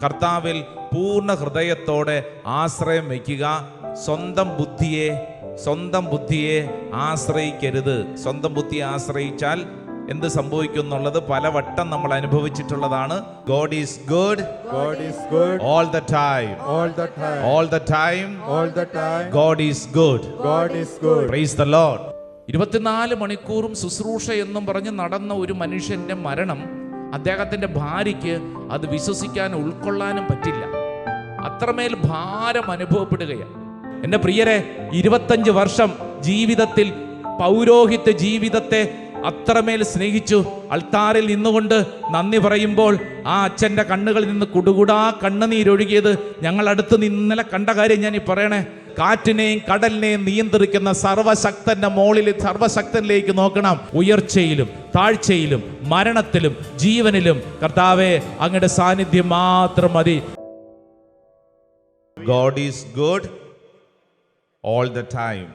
കർത്താവിൽ പൂർണ്ണ ഹൃദയത്തോടെ ആശ്രയം വയ്ക്കുക. സ്വന്തം ബുദ്ധിയെ ആശ്രയിക്കരുത്. സ്വന്തം ബുദ്ധിയെ ആശ്രയിച്ചാൽ എന്ത് സംഭവിക്കും എന്നുള്ളത് പലവട്ടം നമ്മൾ അനുഭവിച്ചിട്ടുള്ളതാണ്. God is good. God is good. All the time. All the time. All the time. All the time. God is good. God is good. Praise the Lord. 24 മണിക്കൂറും ശുശ്രൂഷ എന്നും പറഞ്ഞ് നടന്ന ഒരു മനുഷ്യന്റെ മരണം അദ്ദേഹത്തിന്റെ ഭാര്യയ്ക്ക് അത് വിശ്വസിക്കാനും ഉൾക്കൊള്ളാനും പറ്റില്ല. അത്രമേൽ ഭാരം അനുഭവപ്പെടുകയാണ്. എൻ്റെ പ്രിയരെ, 25 വർഷം ജീവിതത്തിൽ പൗരോഹിത്യ ജീവിതത്തെ അത്രമേൽ സ്നേഹിച്ചു. അൾത്താറിൽ നിന്നുകൊണ്ട് നന്ദി പറയുമ്പോൾ ആ അച്ഛൻ്റെ കണ്ണുകളിൽ നിന്ന് കുടുകുടാ കണ്ണുനീരൊഴുകിയത് ഞങ്ങൾ അടുത്ത് ഇന്നലെ കണ്ട കാര്യം ഞാൻ ഈ പറയണേ. കാറ്റിനെയും കടലിനെയും നിയന്ത്രിക്കുന്ന സർവശക്തനിലേക്ക് നോക്കണം. ഉയർച്ചയിലും താഴ്ചയിലും മരണത്തിലും ജീവനിലും കർത്താവേ അങ്ങയുടെ സാന്നിധ്യം മാത്രം മതി. God is good all the time.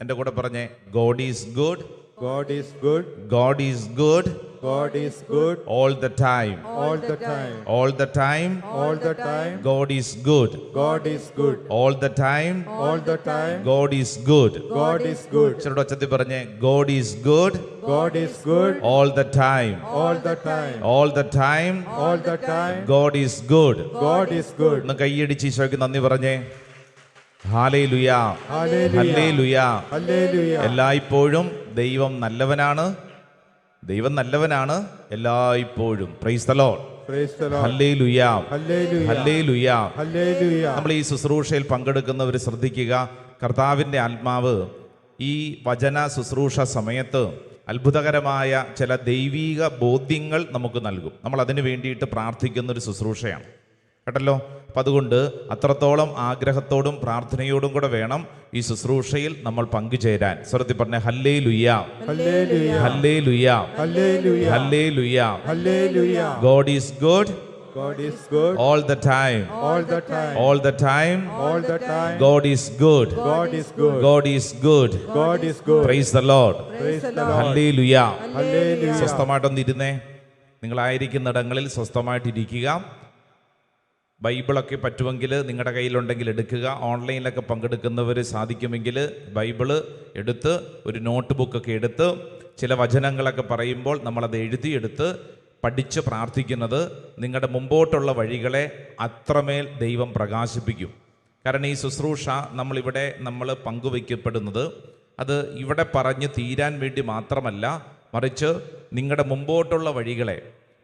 എൻ്റെ കൂടെ പറഞ്ഞേ, God is good. God is good. God is good. God is good. All the time. All the time. All the time. All the time. God is good. God is good. All the time. All the time. God is good. God is good. ചെറുടെ ഒച്ചത്തിൽ പറഞ്ഞേ, God is good. God is good. All the time. All the time. All the time. All the time. God is good. God is good. ഒന്ന് കൈയടിച്ച് ഈശോയ്ക്ക് നന്ദി പറഞ്ഞേ. Hallelujah. Hallelujah. Hallelujah. എല്ലായ്പ്പോഴും ദൈവം നല്ലവനാണ്. ദൈവം നല്ലവനാണ് എല്ലായ്പ്പോഴും. Price the Lord. Praise the Lord. Hallelujah. Hallelujah. Hallelujah. Hallelujah. നമ്മൾ ഈ ശുശ്രൂഷയിൽ പങ്കെടുക്കുന്നവർ ശ്രദ്ധിക്കുക, കർത്താവിൻ്റെ ആത്മാവ് ഈ വചന ശുശ്രൂഷ സമയത്ത് അത്ഭുതകരമായ ചില ദൈവീക ബോധ്യങ്ങൾ നമുക്ക് നൽകും. നമ്മൾ അതിനു വേണ്ടിയിട്ട് പ്രാർത്ഥിക്കുന്നൊരു ശുശ്രൂഷയാണ് കേട്ടല്ലോ. അപ്പം അതുകൊണ്ട് അത്രത്തോളം ആഗ്രഹത്തോടും പ്രാർത്ഥനയോടും കൂടെ വേണം ഈ ശുശ്രൂഷയിൽ നമ്മൾ പങ്കുചേരാൻ. സ്വരത്തിൽ പറഞ്ഞ hallelujah. Hallelujah. Hallelujah. Hallelujah. Hallelujah. Hallelujah. God is good. God is good. All the time. All the time. All the time. All the time. God is good. God is good. God is good. God is good. Praise the Lord. Praise the Lord. Hallelujah. Hallelujah. സ്വസ്ഥമായിട്ടൊന്നിരുന്നേ. നിങ്ങളായിരിക്കുന്നിടങ്ങളിൽ സ്വസ്ഥമായിട്ടിരിക്കുക. ബൈബിളൊക്കെ പറ്റുമെങ്കിൽ നിങ്ങളുടെ കയ്യിലുണ്ടെങ്കിൽ എടുക്കുക. ഓൺലൈനിലൊക്കെ പങ്കെടുക്കുന്നവർ സാധിക്കുമെങ്കിൽ Bible എടുത്ത് ഒരു not ബുക്കൊക്കെ എടുത്ത് ചില വചനങ്ങളൊക്കെ പറയുമ്പോൾ നമ്മളത് എഴുതിയെടുത്ത് പഠിച്ച് പ്രാർത്ഥിക്കുന്നത് നിങ്ങളുടെ മുമ്പോട്ടുള്ള വഴികളെ അത്രമേൽ ദൈവം പ്രകാശിപ്പിക്കും. കാരണം ഈ ശുശ്രൂഷ നമ്മൾ പങ്കുവയ്ക്കപ്പെടുന്നത് അത് ഇവിടെ പറഞ്ഞ് തീരാൻ വേണ്ടി മാത്രമല്ല, മറിച്ച് നിങ്ങളുടെ മുമ്പോട്ടുള്ള വഴികളെ,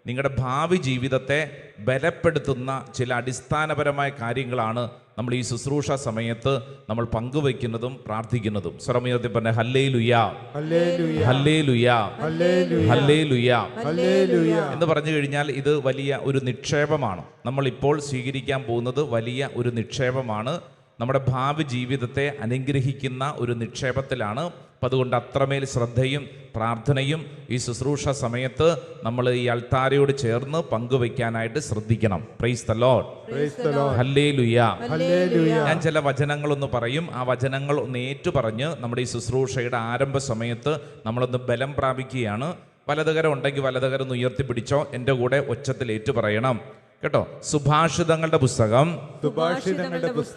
നിങ്ങളുടെ ഭാവി ജീവിതത്തെ ബലപ്പെടുത്തുന്ന ചില അടിസ്ഥാനപരമായ കാര്യങ്ങളാണ് നമ്മൾ ഈ ശുശ്രൂഷ സമയത്ത് നമ്മൾ പങ്കുവയ്ക്കുന്നതും പ്രാർത്ഥിക്കുന്നതും. സ്വരമുയർത്തി പറഞ്ഞ hallelujah. Hallelujah. Hallelujah. Hallelujah. Hallelujah. Hallelujah. എന്ന് പറഞ്ഞു കഴിഞ്ഞാൽ ഇത് വലിയ ഒരു നിക്ഷേപമാണ്. നമ്മളിപ്പോൾ സ്വീകരിക്കാൻ പോകുന്നത് വലിയ ഒരു നിക്ഷേപമാണ്. നമ്മുടെ ഭാവി ജീവിതത്തെ അനുഗ്രഹിക്കുന്ന ഒരു നിക്ഷേപത്തിലാണ്. അപ്പം അതുകൊണ്ട് അത്രമേൽ ശ്രദ്ധയും പ്രാർത്ഥനയും ഈ ശുശ്രൂഷ സമയത്ത് നമ്മൾ ഈ അൾത്താരയോട് ചേർന്ന് പങ്കുവയ്ക്കാനായിട്ട് ശ്രദ്ധിക്കണം. Price the Lord. Praise the Lord. Hallelujah. Hallelujah. ഞാൻ ചില വചനങ്ങളൊന്ന് പറയും. ആ വചനങ്ങൾ ഒന്ന് ഏറ്റുപറഞ്ഞ് നമ്മുടെ ഈ ശുശ്രൂഷയുടെ ആരംഭ സമയത്ത് നമ്മളൊന്ന് ബലം പ്രാപിക്കുകയാണ്. വലതുകരം ഉണ്ടെങ്കിൽ വലതുകരം ഒന്ന് ഉയർത്തിപ്പിടിച്ചോ. എൻ്റെ കൂടെ ഒച്ചത്തിൽ ഏറ്റുപറയണം കേട്ടോ. സുഭാഷിതങ്ങളുടെ പുസ്തകം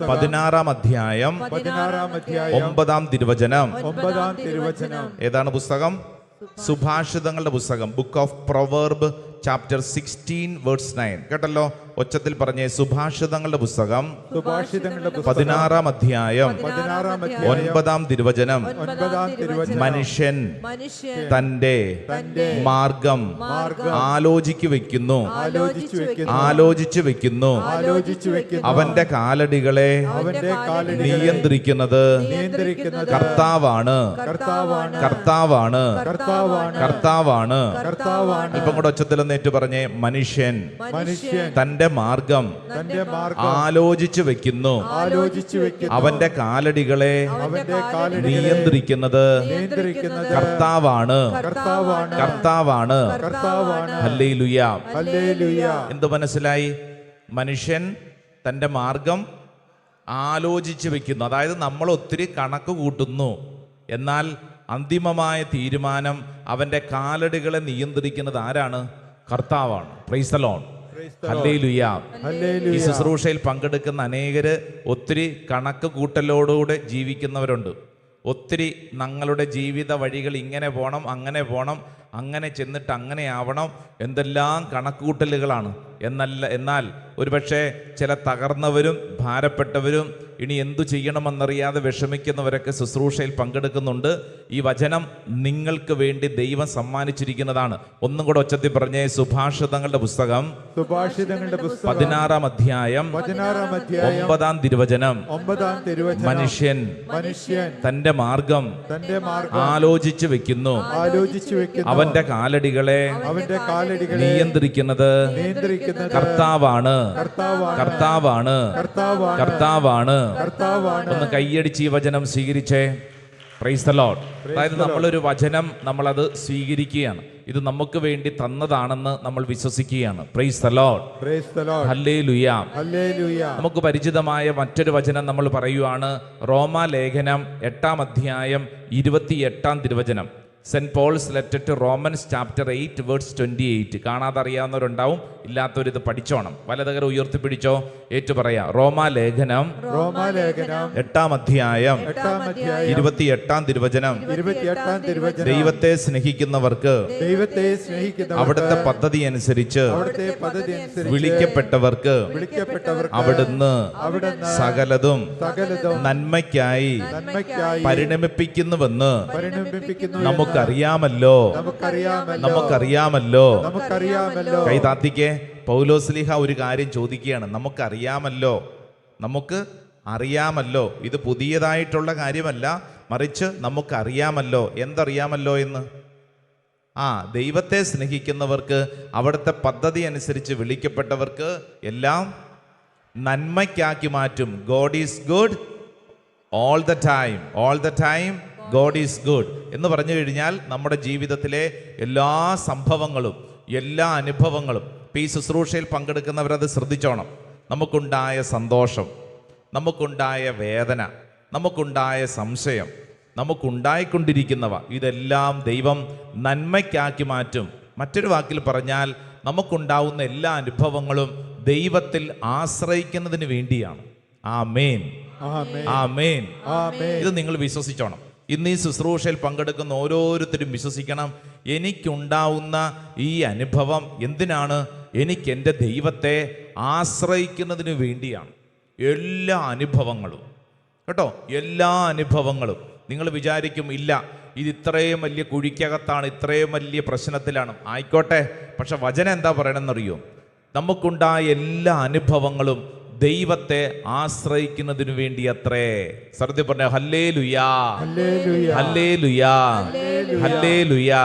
16-ാം അധ്യായം 9-ാം തിരുവചനം. ഏതാണ് പുസ്തകം? സുഭാഷിതങ്ങളുടെ പുസ്തകം, book of proverb chapter 16 verse 9. കേട്ടല്ലോ, ഒച്ചത്തിൽ പറഞ്ഞേ. സുഭാഷിതങ്ങളുടെ പുസ്തകം 16-ാം അധ്യായം 9-ാം തിരുവചനം. മനുഷ്യൻ തന്റെ മാർഗം ആലോചിച്ചു വെക്കുന്നു. അവന്റെ കാലടികളെ നിയന്ത്രിക്കുന്നത് കർത്താവാണ്. അല്പം കൂടെ ഒച്ചത്തിൽ നേറ്റു പറഞ്ഞേ. മനുഷ്യൻ തന്റെ മാർഗം ആലോചിച്ചു വെക്കുന്നു. അവന്റെ കാലടികളെ നിയന്ത്രിക്കുന്നത് കർത്താവാണ്. ഹല്ലേലൂയ. എന്ത് മനസ്സിലായി? മനുഷ്യൻ തന്റെ മാർഗം ആലോചിച്ചു വെക്കുന്നു. അതായത് നമ്മൾ ഒത്തിരി കണക്ക് കൂട്ടുന്നു, എന്നാൽ അന്തിമമായ തീരുമാനം അവന്റെ കാലടികളെ നിയന്ത്രിക്കുന്നത് ആരാണ്? കർത്താവാണ്. Price the Lord. ഹല്ലേലൂയ. ഈ ഹല്ലേലൂയ. ശുശ്രൂഷയിൽ പങ്കെടുക്കുന്ന അനേകര് ഒത്തിരി കണക്ക് കൂട്ടലോടുകൂടെ ജീവിക്കുന്നവരുണ്ട്. ഒത്തിരി ഞങ്ങളുടെ ജീവിത വഴികൾ ഇങ്ങനെ പോകണം, അങ്ങനെ പോകണം, അങ്ങനെ ചെന്നിട്ട് അങ്ങനെ ആവണം, എന്തെല്ലാം കണക്കുകൂട്ടലുകളാണ്. എന്നാൽ ഒരുപക്ഷെ ചില തകർന്നവരും ഭാരപ്പെട്ടവരും ഇനി എന്തു ചെയ്യണമെന്നറിയാതെ വിഷമിക്കുന്നവരൊക്കെ ശുശ്രൂഷയിൽ പങ്കെടുക്കുന്നുണ്ട്. ഈ വചനം നിങ്ങൾക്ക് വേണ്ടി ദൈവം സമ്മാനിച്ചിരിക്കുന്നതാണ്. ഒന്നും കൂടെ ഒച്ചത്തിൽ പറഞ്ഞേ, സുഭാഷിതങ്ങളുടെ പുസ്തകം 16-ാം അധ്യായം 9-ാം തിരുവചനം. മനുഷ്യൻ തന്റെ മാർഗം ആലോചിച്ചു വെക്കുന്നു, അവന്റെ കാലടികളെ നിയന്ത്രിക്കുന്നത് കർത്താവാണ്. ഒന്ന് കൈയടിച്ച് ഈ വചനം സ്വീകരിച്ചേ. Price the Lord. അതായത് നമ്മളൊരു വചനം നമ്മളത് സ്വീകരിക്കുകയാണ്. ഇത് നമുക്ക് വേണ്ടി തന്നതാണെന്ന് നമ്മൾ വിശ്വസിക്കുകയാണ്. Price the Lord. ഹല്ലേലൂയ. നമുക്ക് പരിചിതമായ മറ്റൊരു വചനം നമ്മൾ പറയുവാണ്. റോമാലേഖനം 8-ാം അധ്യായം 28-ാം തിരുവചനം. Saint Paul's letter to Romans chapter 8 verse 28. കാണാതെ അറിയാവുന്നവരുണ്ടാവും, ഇല്ലാത്തവരിത് പഠിച്ചോണം. വലതുകര ഉയർത്തിപ്പിടിച്ചോ, ഏറ്റു പറയാ. റോമാലേഖനം 8-ാം അധ്യായം 28-ാം തിരുവചനം. ദൈവത്തെ സ്നേഹിക്കുന്നവർക്ക് അവിടുത്തെ പദ്ധതി അനുസരിച്ച് വിളിക്കപ്പെട്ടവർക്ക് അവിടുന്ന് സകലതും നന്മയ്ക്കായി പരിണമിപ്പിക്കുന്നുവെന്ന് നമുക്കറിയാമല്ലോ. കൈതാത്തിക്ക് പൗലോസ്ലീഹ ഒരു കാര്യം ചോദിക്കുകയാണ്. നമുക്ക് അറിയാമല്ലോ. ഇത് പുതിയതായിട്ടുള്ള കാര്യമല്ല, മറിച്ച് നമുക്കറിയാമല്ലോ. എന്തറിയാമല്ലോ എന്ന്? ദൈവത്തെ സ്നേഹിക്കുന്നവർക്ക് അവിടുത്തെ പദ്ധതി അനുസരിച്ച് വിളിക്കപ്പെട്ടവർക്ക് എല്ലാം നന്മയ്ക്കാക്കി മാറ്റും. God is good all the time. God is good എന്ന് പറഞ്ഞു കഴിഞ്ഞാൽ നമ്മുടെ ജീവിതത്തിലെ എല്ലാ സംഭവങ്ങളും എല്ലാ അനുഭവങ്ങളും, ഈ ശുശ്രൂഷയിൽ പങ്കെടുക്കുന്നവരത് ശ്രദ്ധിച്ചോണം. നമുക്കുണ്ടായ സന്തോഷം, നമുക്കുണ്ടായ വേദന, നമുക്കുണ്ടായ സംശയം, നമുക്കുണ്ടായിക്കൊണ്ടിരിക്കുന്നവ ഇതെല്ലാം ദൈവം നന്മയ്ക്കാക്കി മാറ്റും. മറ്റൊരു വാക്കിൽ പറഞ്ഞാൽ നമുക്കുണ്ടാവുന്ന എല്ലാ അനുഭവങ്ങളും ദൈവത്തിൽ ആശ്രയിക്കുന്നതിന് വേണ്ടിയാണ്. ആമേൻ, ആമേൻ. ഇത് നിങ്ങൾ വിശ്വസിച്ചോണം. ഇന്ന് ഈ ശുശ്രൂഷയിൽ പങ്കെടുക്കുന്ന ഓരോരുത്തരും വിശ്വസിക്കണം, എനിക്കുണ്ടാവുന്ന ഈ അനുഭവം എന്തിനാണ്? എനിക്ക് എൻ്റെ ദൈവത്തെ ആശ്രയിക്കുന്നതിന് വേണ്ടിയാണ്. എല്ലാ അനുഭവങ്ങളും കേട്ടോ, എല്ലാ അനുഭവങ്ങളും. നിങ്ങൾ വിചാരിക്കും ഇല്ല, ഇത് ഇത്രയും വലിയ കുഴിക്കകത്താണ്, ഇത്രയും വലിയ പ്രശ്നത്തിലാണ്. ആയിക്കോട്ടെ, പക്ഷെ വചനം എന്താ പറയണമെന്നറിയോ? നമുക്കുണ്ടായ എല്ലാ അനുഭവങ്ങളും ദൈവത്തെ ആശ്രയിക്കുന്നതിനു വേണ്ടി അത്രേ. സത്യം പറഞ്ഞ ഹല്ലേലൂയാ, ഹല്ലേലൂയാ, ഹല്ലേലൂയാ.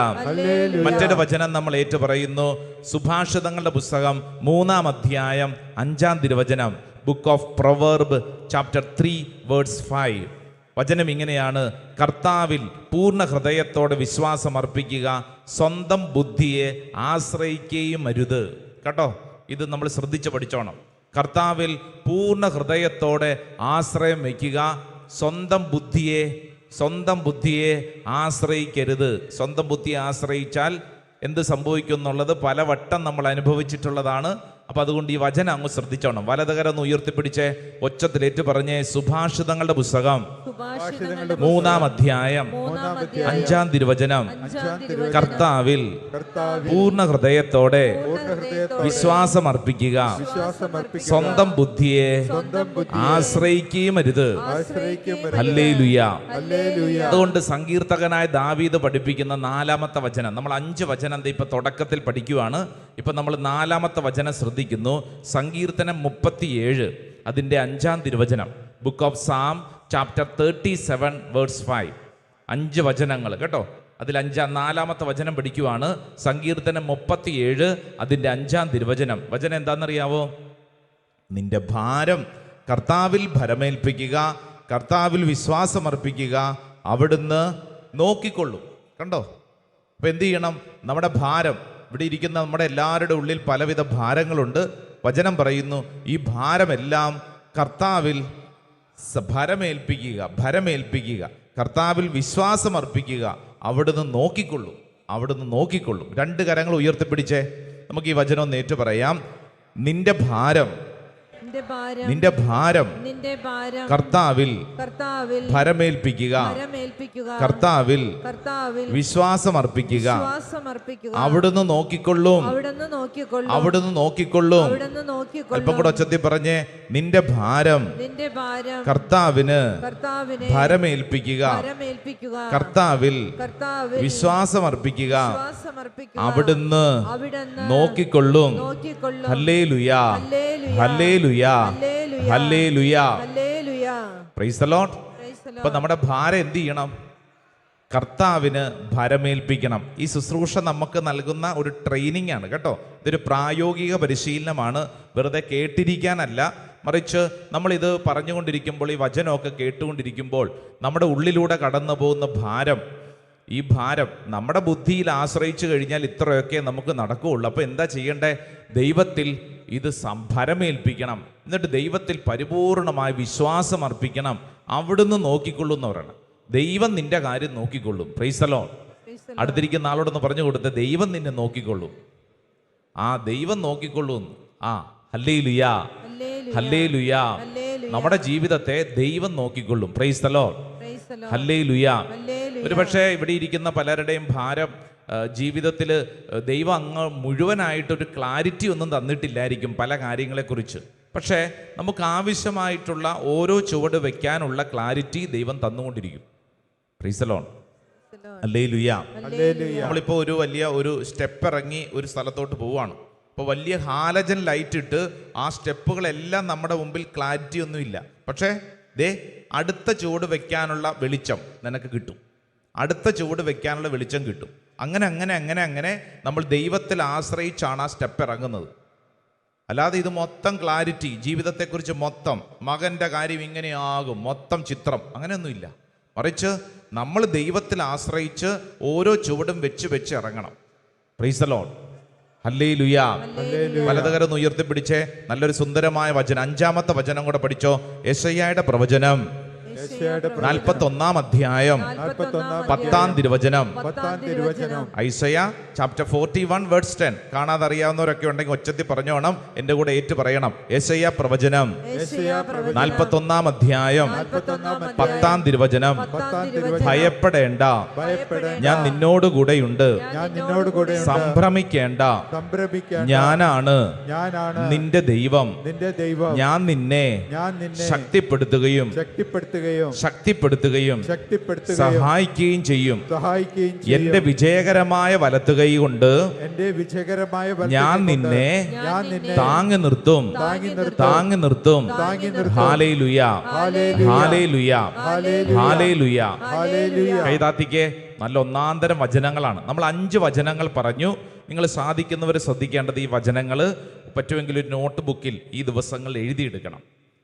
മറ്റൊരു വചനം നമ്മൾ ഏറ്റു പറയുന്നു. സുഭാഷിതങ്ങളുടെ പുസ്തകം 3-ാം അധ്യായം 5-ാം തിരുവചനം. Book of proverb chapter 3 verse 5. വചനം ഇങ്ങനെയാണ്: കർത്താവിൽ പൂർണ്ണ ഹൃദയത്തോടെ വിശ്വാസം അർപ്പിക്കുക, സ്വന്തം ബുദ്ധിയെ ആശ്രയിക്കുകയും അരുത്. കേട്ടോ, ഇത് നമ്മൾ ശ്രദ്ധിച്ച് പഠിച്ചോണം. കർത്താവിൽ പൂർണ്ണ ഹൃദയത്തോടെ ആശ്രയം വയ്ക്കുക, സ്വന്തം ബുദ്ധിയെ ആശ്രയിക്കരുത്. സ്വന്തം ബുദ്ധിയെ ആശ്രയിച്ചാൽ എന്ത് സംഭവിക്കും എന്നുള്ളത് പലവട്ടം നമ്മൾ അനുഭവിച്ചിട്ടുള്ളതാണ്. അപ്പം അതുകൊണ്ട് ഈ വചനം അങ്ങ് ശ്രദ്ധിച്ചോണം. വലതുകരം ഉയർത്തിപ്പിടിച്ച് ഒച്ചത്തിലേറ്റ് പറഞ്ഞേ. സുഭാഷിതങ്ങളുടെ പുസ്തകം 3-ാം അധ്യായം 5-ാം തിരുവചനം. കർത്താവിൽ പൂർണ്ണ ഹൃദയത്തോടെ വിശ്വാസം അർപ്പിക്കുക, സ്വന്തം ബുദ്ധിയെ ആശ്രയിക്കുകയും അരുത്. ഹല്ലേലൂയ. അതുകൊണ്ട് സങ്കീർത്തകനായ ദാവീദ് പഠിപ്പിക്കുന്ന 4-ാമത്തെ വചനം, നമ്മൾ 5 വചനം ഇപ്പൊ തുടക്കത്തിൽ പഠിക്കുവാണ്. ഇപ്പൊ നമ്മൾ 4-ാമത്തെ വചനം ശ്രദ്ധിക്കുന്നു. സങ്കീർത്തനം 37 അതിന്റെ 5-ാം തിരുവചനം. Book of Psalm chapter 37 verse 5. 5 വചനങ്ങൾ കേട്ടോ. അതിൽ 4-ാമത്തെ വചനം പഠിക്കുവാണ്. സങ്കീർത്തനം 37 അതിന്റെ 5-ാം തിരുവചനം. വചനം എന്താണെന്നറിയാവോ? നിന്റെ ഭാരം കർത്താവിൽ ഭരമേൽപ്പിക്കുക, കർത്താവിൽ വിശ്വാസമർപ്പിക്കുക, അവിടുന്ന് നോക്കിക്കൊള്ളും. കണ്ടോ? അപ്പൊ എന്ത് ചെയ്യണം? നമ്മുടെ ഭാരം, ഇവിടെ ഇരിക്കുന്ന നമ്മുടെ എല്ലാവരുടെ ഉള്ളിൽ പലവിധ ഭാരങ്ങളുണ്ട്. വചനം പറയുന്നു, ഈ ഭാരമെല്ലാം കർത്താവിൽ ഭരമേൽപ്പിക്കുക, കർത്താവിൽ വിശ്വാസം അർപ്പിക്കുക, അവിടുന്ന് നോക്കിക്കൊള്ളും. 2 കരങ്ങൾ ഉയർത്തിപ്പിടിച്ചേ. നമുക്ക് ഈ വചനം ഒന്ന് ഏറ്റു പറയാം. നിന്റെ ഭാരം നിന്റെ ഭാരം കർത്താവിൽ ഭരമേൽപ്പിക്കുക. കർത്താവിൽ വിശ്വാസമർപ്പിക്കുക. അവിടുന്ന് നോക്കിക്കൊള്ളും. അവിടുന്ന് നോക്കിക്കൊള്ളും. അല്പം കൂടെ ഒച്ചത്തിൽ പറഞ്ഞേ, നിന്റെ ഭാരം കർത്താവിന് ഭരമേൽപ്പിക്കുക. കർത്താവിൽ വിശ്വാസമർപ്പിക്കുക. അവിടുന്ന് നോക്കിക്കൊള്ളും. Hallelujah, hallelujah, hallelujah. Praise the Lord. അപ്പൊ നമ്മുടെ ഭാരം എന്ത് ചെയ്യണം? കർത്താവിന് ഭരമേൽപ്പിക്കണം. ഈ ശുശ്രൂഷ നമുക്ക് നൽകുന്ന ഒരു ട്രെയിനിങ് ആണ് കേട്ടോ. ഇതൊരു പ്രായോഗിക പരിശീലനമാണ്, വെറുതെ കേട്ടിരിക്കാനല്ല. മറിച്ച് നമ്മളിത് പറഞ്ഞുകൊണ്ടിരിക്കുമ്പോൾ, ഈ വചനമൊക്കെ കേട്ടുകൊണ്ടിരിക്കുമ്പോൾ നമ്മുടെ ഉള്ളിലൂടെ കടന്നു പോകുന്ന ഭാരം, ഈ ഭാരം നമ്മുടെ ബുദ്ധിയിൽ ആശ്രയിച്ചു കഴിഞ്ഞാൽ ഇത്രയൊക്കെ നമുക്ക് നടക്കുകയുള്ളൂ. അപ്പോൾ എന്താ ചെയ്യണ്ടേ? ദൈവത്തിൽ ഇത് ഭരമേൽപ്പിക്കണം. എന്നിട്ട് ദൈവത്തിൽ പരിപൂർണമായ വിശ്വാസം അർപ്പിക്കണം. അവിടുന്ന് നോക്കിക്കൊള്ളും എന്ന് പറയണം. ദൈവം നിന്റെ കാര്യം നോക്കിക്കൊള്ളും. Praise the Lord. അടുത്തിരിക്കുന്ന ആളോടൊന്ന് പറഞ്ഞു കൊടുത്ത്, ദൈവം നിന്നെ നോക്കിക്കൊള്ളും. ആ ദൈവം നോക്കിക്കൊള്ളും. Hallelujah, hallelujah. നമ്മുടെ ജീവിതത്തെ ദൈവം നോക്കിക്കൊള്ളും. Praise the Lord, hallelujah. ഒരുപക്ഷെ ഇവിടെ ഇരിക്കുന്ന പലരുടെയും ഭാരം, ജീവിതത്തിൽ ദൈവം അങ്ങ് മുഴുവനായിട്ടൊരു ക്ലാരിറ്റി ഒന്നും തന്നിട്ടില്ലായിരിക്കും പല കാര്യങ്ങളെക്കുറിച്ച്. പക്ഷേ നമുക്ക് ആവശ്യമായിട്ടുള്ള ഓരോ ചുവട് വെക്കാനുള്ള ക്ലാരിറ്റി ദൈവം തന്നുകൊണ്ടിരിക്കും. Praise the Lord, hallelujah. നമ്മളിപ്പോൾ ഒരു സ്റ്റെപ്പ് ഇറങ്ങി ഒരു സ്ഥലത്തോട്ട് പോവുകയാണ്. അപ്പോൾ വലിയ ഹാലജൻ ലൈറ്റ് ഇട്ട് ആ സ്റ്റെപ്പുകളെല്ലാം നമ്മുടെ മുമ്പിൽ ക്ലാരിറ്റി ഒന്നുമില്ല. പക്ഷേ അടുത്ത ചുവട് വെക്കാനുള്ള വെളിച്ചം നിനക്ക് കിട്ടും. അടുത്ത ചുവട് വെക്കാനുള്ള വെളിച്ചം കിട്ടും. അങ്ങനെ അങ്ങനെ അങ്ങനെ അങ്ങനെ നമ്മൾ ദൈവത്തിൽ ആശ്രയിച്ചാണ് ആ സ്റ്റെപ്പ് ഇറങ്ങുന്നത്. അല്ലാതെ ഇത് മൊത്തം ക്ലാരിറ്റി, ജീവിതത്തെക്കുറിച്ച് മൊത്തം, മകൻ്റെ കാര്യം ഇങ്ങനെയാകും, മൊത്തം ചിത്രം, അങ്ങനെയൊന്നുമില്ല. മറിച്ച് നമ്മൾ ദൈവത്തിൽ ആശ്രയിച്ച് ഓരോ ചുവടും വെച്ച് വെച്ച് ഇറങ്ങണം. Praise the Lord, hallelujah. വലതുകരം ഉയർത്തിപ്പിടിച്ചേ. നല്ലൊരു സുന്ദരമായ വചനം, 5-ാമത്തെ വചനം കൂടെ പഠിച്ചോ. യെശയ്യായുടെ പ്രവചനം 41-ാം അധ്യായം 10-ാം തിരുവചനം. Isaiah chapter 41 verse 10. കാണാതെ അറിയാവുന്നവരൊക്കെ ഉണ്ടെങ്കിൽ ഒച്ചത്തിൽ പറഞ്ഞോണം, എന്റെ കൂടെ ഏറ്റു പറയണം. യെശയ്യാ പ്രവചനം 41-ാം അധ്യായം 10-ാം തിരുവചനം. ഭയപ്പെടേണ്ട, ഞാൻ നിന്നോട് കൂടെയുണ്ട്. സംഭ്രമിക്കേണ്ട, ഞാനാണ് നിന്റെ ദൈവം. ഞാൻ നിന്നെ ശക്തിപ്പെടുത്തുകയും സഹായിക്കുകയും ചെയ്യും. എന്റെ വിജയകരമായ വലത്തുകൈ കൊണ്ട് ഞാൻ നിന്നെ താങ്ങി നിർത്തും. Hallelujah, hallelujah, hallelujah. കൈതാത്തിക്ക് നല്ല ഒന്നാന്തരം വചനങ്ങളാണ്. നമ്മൾ 5 വചനങ്ങൾ പറഞ്ഞു. നിങ്ങൾ സാധിക്കുന്നവർ ശ്രദ്ധിക്കേണ്ടത്, ഈ വചനങ്ങൾ പറ്റുമെങ്കിൽ ഒരു നോട്ട് ബുക്കിൽ ഈ ദിവസങ്ങൾ എഴുതിയെടുക്കണം.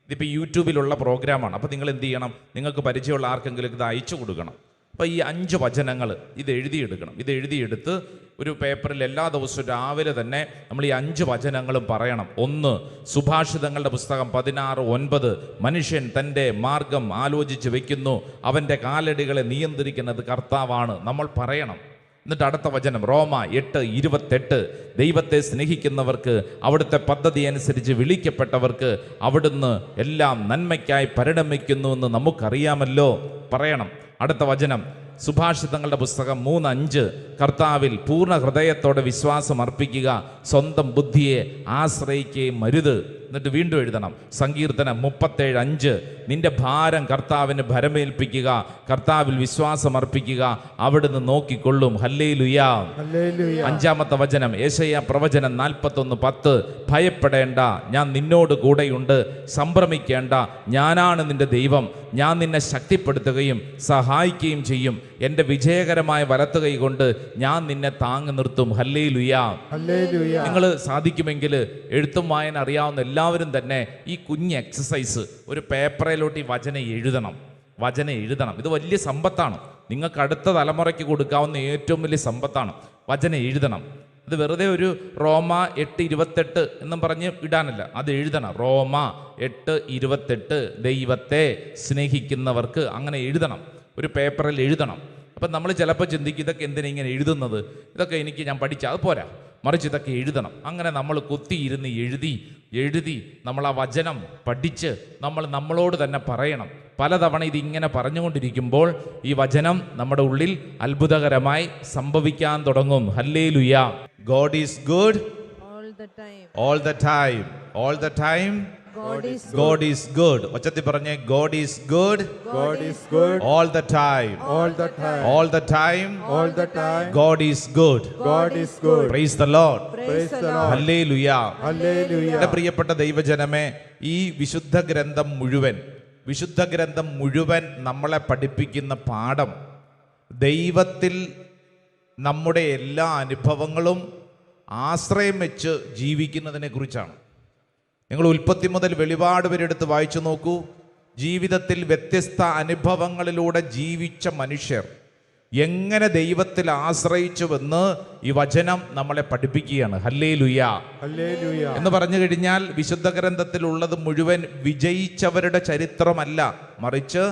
ഇതിപ്പോൾ യൂട്യൂബിലുള്ള പ്രോഗ്രാമാണ്. അപ്പോൾ നിങ്ങൾ എന്ത് ചെയ്യണം? നിങ്ങൾക്ക് പരിചയമുള്ള ആർക്കെങ്കിലും ഇത് അയച്ചു കൊടുക്കണം. അപ്പോൾ ഈ 5 വചനങ്ങൾ ഇത് എഴുതിയെടുക്കണം. ഇത് എഴുതിയെടുത്ത് ഒരു പേപ്പറിൽ എല്ലാ ദിവസവും രാവിലെ തന്നെ നമ്മൾ ഈ 5 വചനങ്ങളും പറയണം. 1, സുഭാഷിതങ്ങളുടെ പുസ്തകം 16:9. മനുഷ്യൻ തൻ്റെ മാർഗം ആലോചിച്ച് വെക്കുന്നു, അവൻ്റെ കാലടികളെ നിയന്ത്രിക്കുന്നത് കർത്താവാണ്. നമ്മൾ പറയണം. എന്നിട്ട് അടുത്ത വചനം റോമ 8:28. ദൈവത്തെ സ്നേഹിക്കുന്നവർക്ക്, അവിടുത്തെ പദ്ധതി അനുസരിച്ച് വിളിക്കപ്പെട്ടവർക്ക് അവിടുന്ന് എല്ലാം നന്മയ്ക്കായി പരിണമിക്കുന്നുവെന്ന് നമുക്കറിയാമല്ലോ. പറയണം. അടുത്ത വചനം സുഭാഷിതങ്ങളുടെ പുസ്തകം 3:5. കർത്താവിൽ പൂർണ്ണ ഹൃദയത്തോടെ വിശ്വാസം അർപ്പിക്കുക, സ്വന്തം ബുദ്ധിയെ ആശ്രയിക്കുകയും അരുത്. എന്നിട്ട് വീണ്ടും എഴുതണം. സങ്കീർത്തനം 37:5. നിന്റെ ഭാരം കർത്താവിന് ഭരമേൽപ്പിക്കുക, കർത്താവിൽ വിശ്വാസം അർപ്പിക്കുക, അവിടുന്ന് നോക്കിക്കൊള്ളും. ഹല്ലേലൂയ. 5-ാമത്തെ വചനം യെശയ്യാ പ്രവചനം 41:10. ഭയപ്പെടേണ്ട, ഞാൻ നിന്നോട് കൂടെയുണ്ട്. സംഭ്രമിക്കേണ്ട, ഞാനാണ് നിന്റെ ദൈവം. ഞാൻ നിന്നെ ശക്തിപ്പെടുത്തുകയും സഹായിക്കുകയും ചെയ്യും. എൻ്റെ വിജയകരമായ വലത്തുകൈ കൊണ്ട് ഞാൻ നിന്നെ താങ്ങി നിർത്തും. ഹല്ലേലൂയ. നിങ്ങൾ സാധിക്കുമെങ്കിൽ എഴുത്തും വായന അറിയാവുന്ന എല്ലാവരും തന്നെ ഈ കുഞ്ഞ് എക്സസൈസ് ഒരു പേപ്പറിലോട്ട് ഈ വചനം എഴുതണം. ഇത് വലിയ സമ്പത്താണ്. നിങ്ങൾക്ക് അടുത്ത തലമുറയ്ക്ക് കൊടുക്കാവുന്ന ഏറ്റവും വലിയ സമ്പത്താണ്. വചനം എഴുതണം. ഇത് വെറുതെ ഒരു റോമ 8:28 എന്നും പറഞ്ഞ് ഇടാനല്ല, അത് എഴുതണം. റോമ 8:28. ദൈവത്തെ സ്നേഹിക്കുന്നവർക്ക്, അങ്ങനെ എഴുതണം. ഒരു പേപ്പറിൽ എഴുതണം. അപ്പം നമ്മൾ ചിലപ്പോൾ ചിന്തിക്കും, ഇതൊക്കെ എന്തിനാ ഇങ്ങനെ എഴുതുന്നത്? ഇതൊക്കെ ഞാൻ പഠിച്ച അത് പോരാ. മറിച്ച് ഇതൊക്കെ എഴുതണം. അങ്ങനെ നമ്മൾ കുത്തിയിരുന്ന് എഴുതി നമ്മൾ ആ വചനം പഠിച്ച് നമ്മളോട് തന്നെ പറയണം. പലതവണ ഇതിങ്ങനെ പറഞ്ഞുകൊണ്ടിരിക്കുമ്പോൾ ഈ വചനം നമ്മുടെ ഉള്ളിൽ അത്ഭുതകരമായി സംഭവിക്കാൻ തുടങ്ങും. Hallelujah. God is good all the time. all the time. all the time. God is God is good. ഒച്ചത്തിൽ പറഞ്ഞേ, God is good God is good all the time. all the time. all the time. All the time. God is good. God is good. Praise the Lord. praise the Lord. Hallelujah. Hallelujah. എൻ്റെ പ്രിയപ്പെട്ട ദൈവജനമേ, ഈ വിശുദ്ധ ഗ്രന്ഥം മുഴുവൻ നമ്മളെ പഠിപ്പിക്കുന്ന പാഠം ദൈവത്തിൽ നമ്മുടെ എല്ലാ അനുഭവങ്ങളും ആശ്രയം വെച്ച് ജീവിക്കുന്നതിനെ കുറിച്ചാണ്. നിങ്ങൾ ഉൽപ്പത്തി മുതൽ വെളിപാട് വരെ എടുത്ത് വായിച്ചു നോക്കൂ. ജീവിതത്തിൽ വ്യത്യസ്ത അനുഭവങ്ങളിലൂടെ ജീവിച്ച മനുഷ്യർ എങ്ങനെ ദൈവത്തിൽ ആശ്രയിച്ചുവെന്ന് ഈ വചനം നമ്മളെ പഠിപ്പിക്കുകയാണ്. ഹല്ലേലൂയ. Hallelujah. എന്ന് പറഞ്ഞു കഴിഞ്ഞാൽ വിശുദ്ധ ഗ്രന്ഥത്തിലുള്ളത് മുഴുവൻ വിജയിച്ചവരുടെ ചരിത്രമല്ല, മറിച്ച്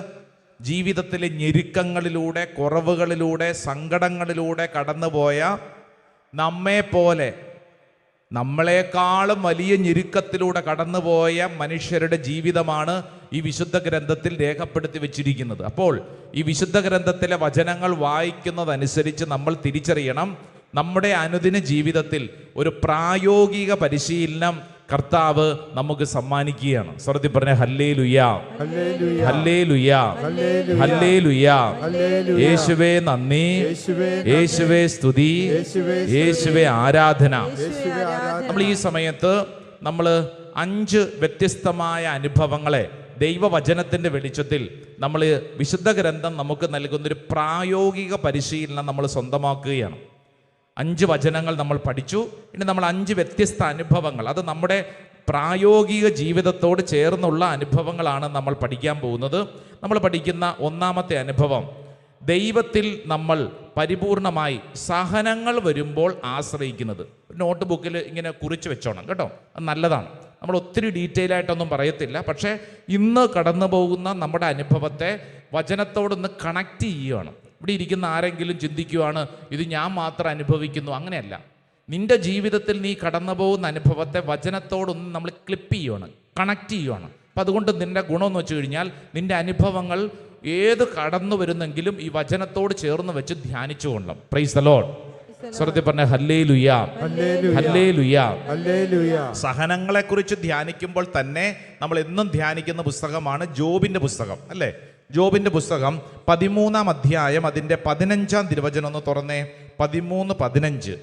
ജീവിതത്തിലെ ഞെരുക്കങ്ങളിലൂടെ, കുറവുകളിലൂടെ, സങ്കടങ്ങളിലൂടെ കടന്നുപോയ നമ്മളെക്കാളും വലിയ ഞെരുക്കത്തിലൂടെ കടന്നുപോയ മനുഷ്യരുടെ ജീവിതമാണ് ഈ വിശുദ്ധ ഗ്രന്ഥത്തിൽ രേഖപ്പെടുത്തി വെച്ചിരിക്കുന്നത്. അപ്പോൾ ഈ വിശുദ്ധ ഗ്രന്ഥത്തിലെ വചനങ്ങൾ വായിക്കുന്നതനുസരിച്ച് നമ്മൾ തിരിച്ചറിയണം, നമ്മുടെ അനുദിന ജീവിതത്തിൽ ഒരു പ്രായോഗിക പരിശീലനം കർത്താവ് നമുക്ക് സമ്മാനിക്കുകയാണ്. സ്വർഗ്ഗത്തിൽ പറഞ്ഞ hallelujah, Hallelujah. Hallelujah, Hallelujah. Hallelujah. Hallelujah. യേശുവേ നന്ദി, യേശുവേ സ്തുതി, യേശുവേ ആരാധന. യേശുവേ ആരാധന. നമ്മൾ ഈ സമയത്ത് 5 വ്യത്യസ്തമായ അനുഭവങ്ങളെ ദൈവവചനത്തിൻ്റെ വെളിച്ചത്തിൽ നമ്മൾ വിശുദ്ധ ഗ്രന്ഥം നമുക്ക് നൽകുന്നൊരു പ്രായോഗിക പരിശീലനം നമ്മൾ സ്വന്തമാക്കുകയാണ്. 5 വചനങ്ങൾ നമ്മൾ പഠിച്ചു. ഇനി നമ്മൾ 5 വ്യത്യസ്ത അനുഭവങ്ങൾ, അത് നമ്മുടെ പ്രായോഗിക ജീവിതത്തോട് ചേർന്നുള്ള അനുഭവങ്ങളാണ് നമ്മൾ പഠിക്കാൻ പോകുന്നത്. നമ്മൾ പഠിക്കുന്ന ഒന്നാമത്തെ അനുഭവം, ദൈവത്തിൽ നമ്മൾ പരിപൂർണമായി സഹനങ്ങൾ വരുമ്പോൾ ആശ്രയിക്കുന്നത്. നോട്ട് ബുക്കിൽ ഇങ്ങനെ കുറിച്ച് വെച്ചോണം കേട്ടോ, അത് നല്ലതാണ്. നമ്മൾ ഒത്തിരി ഡീറ്റെയിൽ ആയിട്ടൊന്നും പറയത്തില്ല, പക്ഷേ ഇന്ന് കടന്നു പോകുന്ന നമ്മുടെ അനുഭവത്തെ വചനത്തോടൊന്ന് കണക്ട് ചെയ്യുകയാണ്. ഇവിടെ ഇരിക്കുന്ന ആരെങ്കിലും ചിന്തിക്കുവാണ് ഇത് ഞാൻ മാത്രം അനുഭവിക്കുന്നു, അങ്ങനെയല്ല. നിന്റെ ജീവിതത്തിൽ നീ കടന്നു പോകുന്ന അനുഭവത്തെ വചനത്തോടൊന്ന് നമ്മൾ ക്ലിപ്പ് ചെയ്യുവാണ്, കണക്ട് ചെയ്യുവാണ്. അപ്പം അതുകൊണ്ട് നിന്റെ ഗുണമെന്ന് വെച്ച് കഴിഞ്ഞാൽ നിന്റെ അനുഭവങ്ങൾ ഏത് കടന്നു വരുന്നെങ്കിലും ഈ വചനത്തോട് ചേർന്ന് വെച്ച് ധ്യാനിച്ചു കൊള്ളാം. Price the Lord. സ്വർഗ്ഗത്തിൽ പറഞ്ഞ ഹല്ലേലൂയ, ഹല്ലേലൂയ. Hallelujah. സഹനങ്ങളെ കുറിച്ച് ധ്യാനിക്കുമ്പോൾ തന്നെ നമ്മൾ എന്നും ധ്യാനിക്കുന്ന പുസ്തകമാണ് ജോബിന്റെ പുസ്തകം, അല്ലേ? ജോബിന്റെ പുസ്തകം 13-ാം അധ്യായം അതിൻ്റെ 15-ാം തിരുവചനം ഒന്ന് തുറന്നേ. 13:15.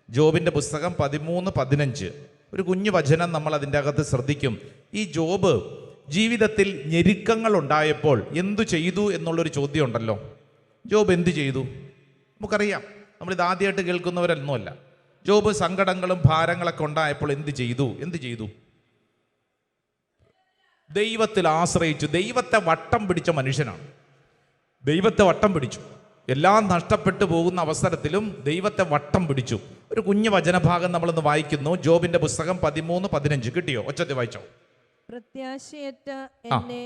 ജോബിന്റെ പുസ്തകം 13:15. ഒരു കുഞ്ഞു വചനം നമ്മൾ അതിൻ്റെ അകത്ത് ശ്രദ്ധിക്കും. ഈ ജോബ് ജീവിതത്തിൽ ഞെരുക്കങ്ങൾ ഉണ്ടായപ്പോൾ എന്തു ചെയ്തു എന്നുള്ളൊരു ചോദ്യം ഉണ്ടല്ലോ. ജോബ് എന്ത് ചെയ്തു? നമുക്കറിയാം, നമ്മളിത് ആദ്യമായിട്ട് കേൾക്കുന്നവരൊന്നുമല്ല. ജോബ് സങ്കടങ്ങളും ഭാരങ്ങളൊക്കെ ഉണ്ടായപ്പോൾ എന്ത് ചെയ്തു? ദൈവത്തിൽ ആശ്രയിച്ചു. ദൈവത്തെ വട്ടം പിടിച്ച മനുഷ്യനാണ്. ദൈവത്തെ വട്ടം പിടിച്ചു. എല്ലാം നഷ്ടപ്പെട്ടു പോകുന്ന അവസരത്തിലും ദൈവത്തെ വട്ടം പിടിച്ചു. ഒരു കുഞ്ഞു വചനഭാഗം നമ്മളൊന്ന് വായിക്കുന്നു. ജോബിന്റെ പുസ്തകം 13:15. കിട്ടിയോ? ഒച്ചത്തിൽ വായിച്ചോ. പ്രത്യാശയറ്റ എന്നെ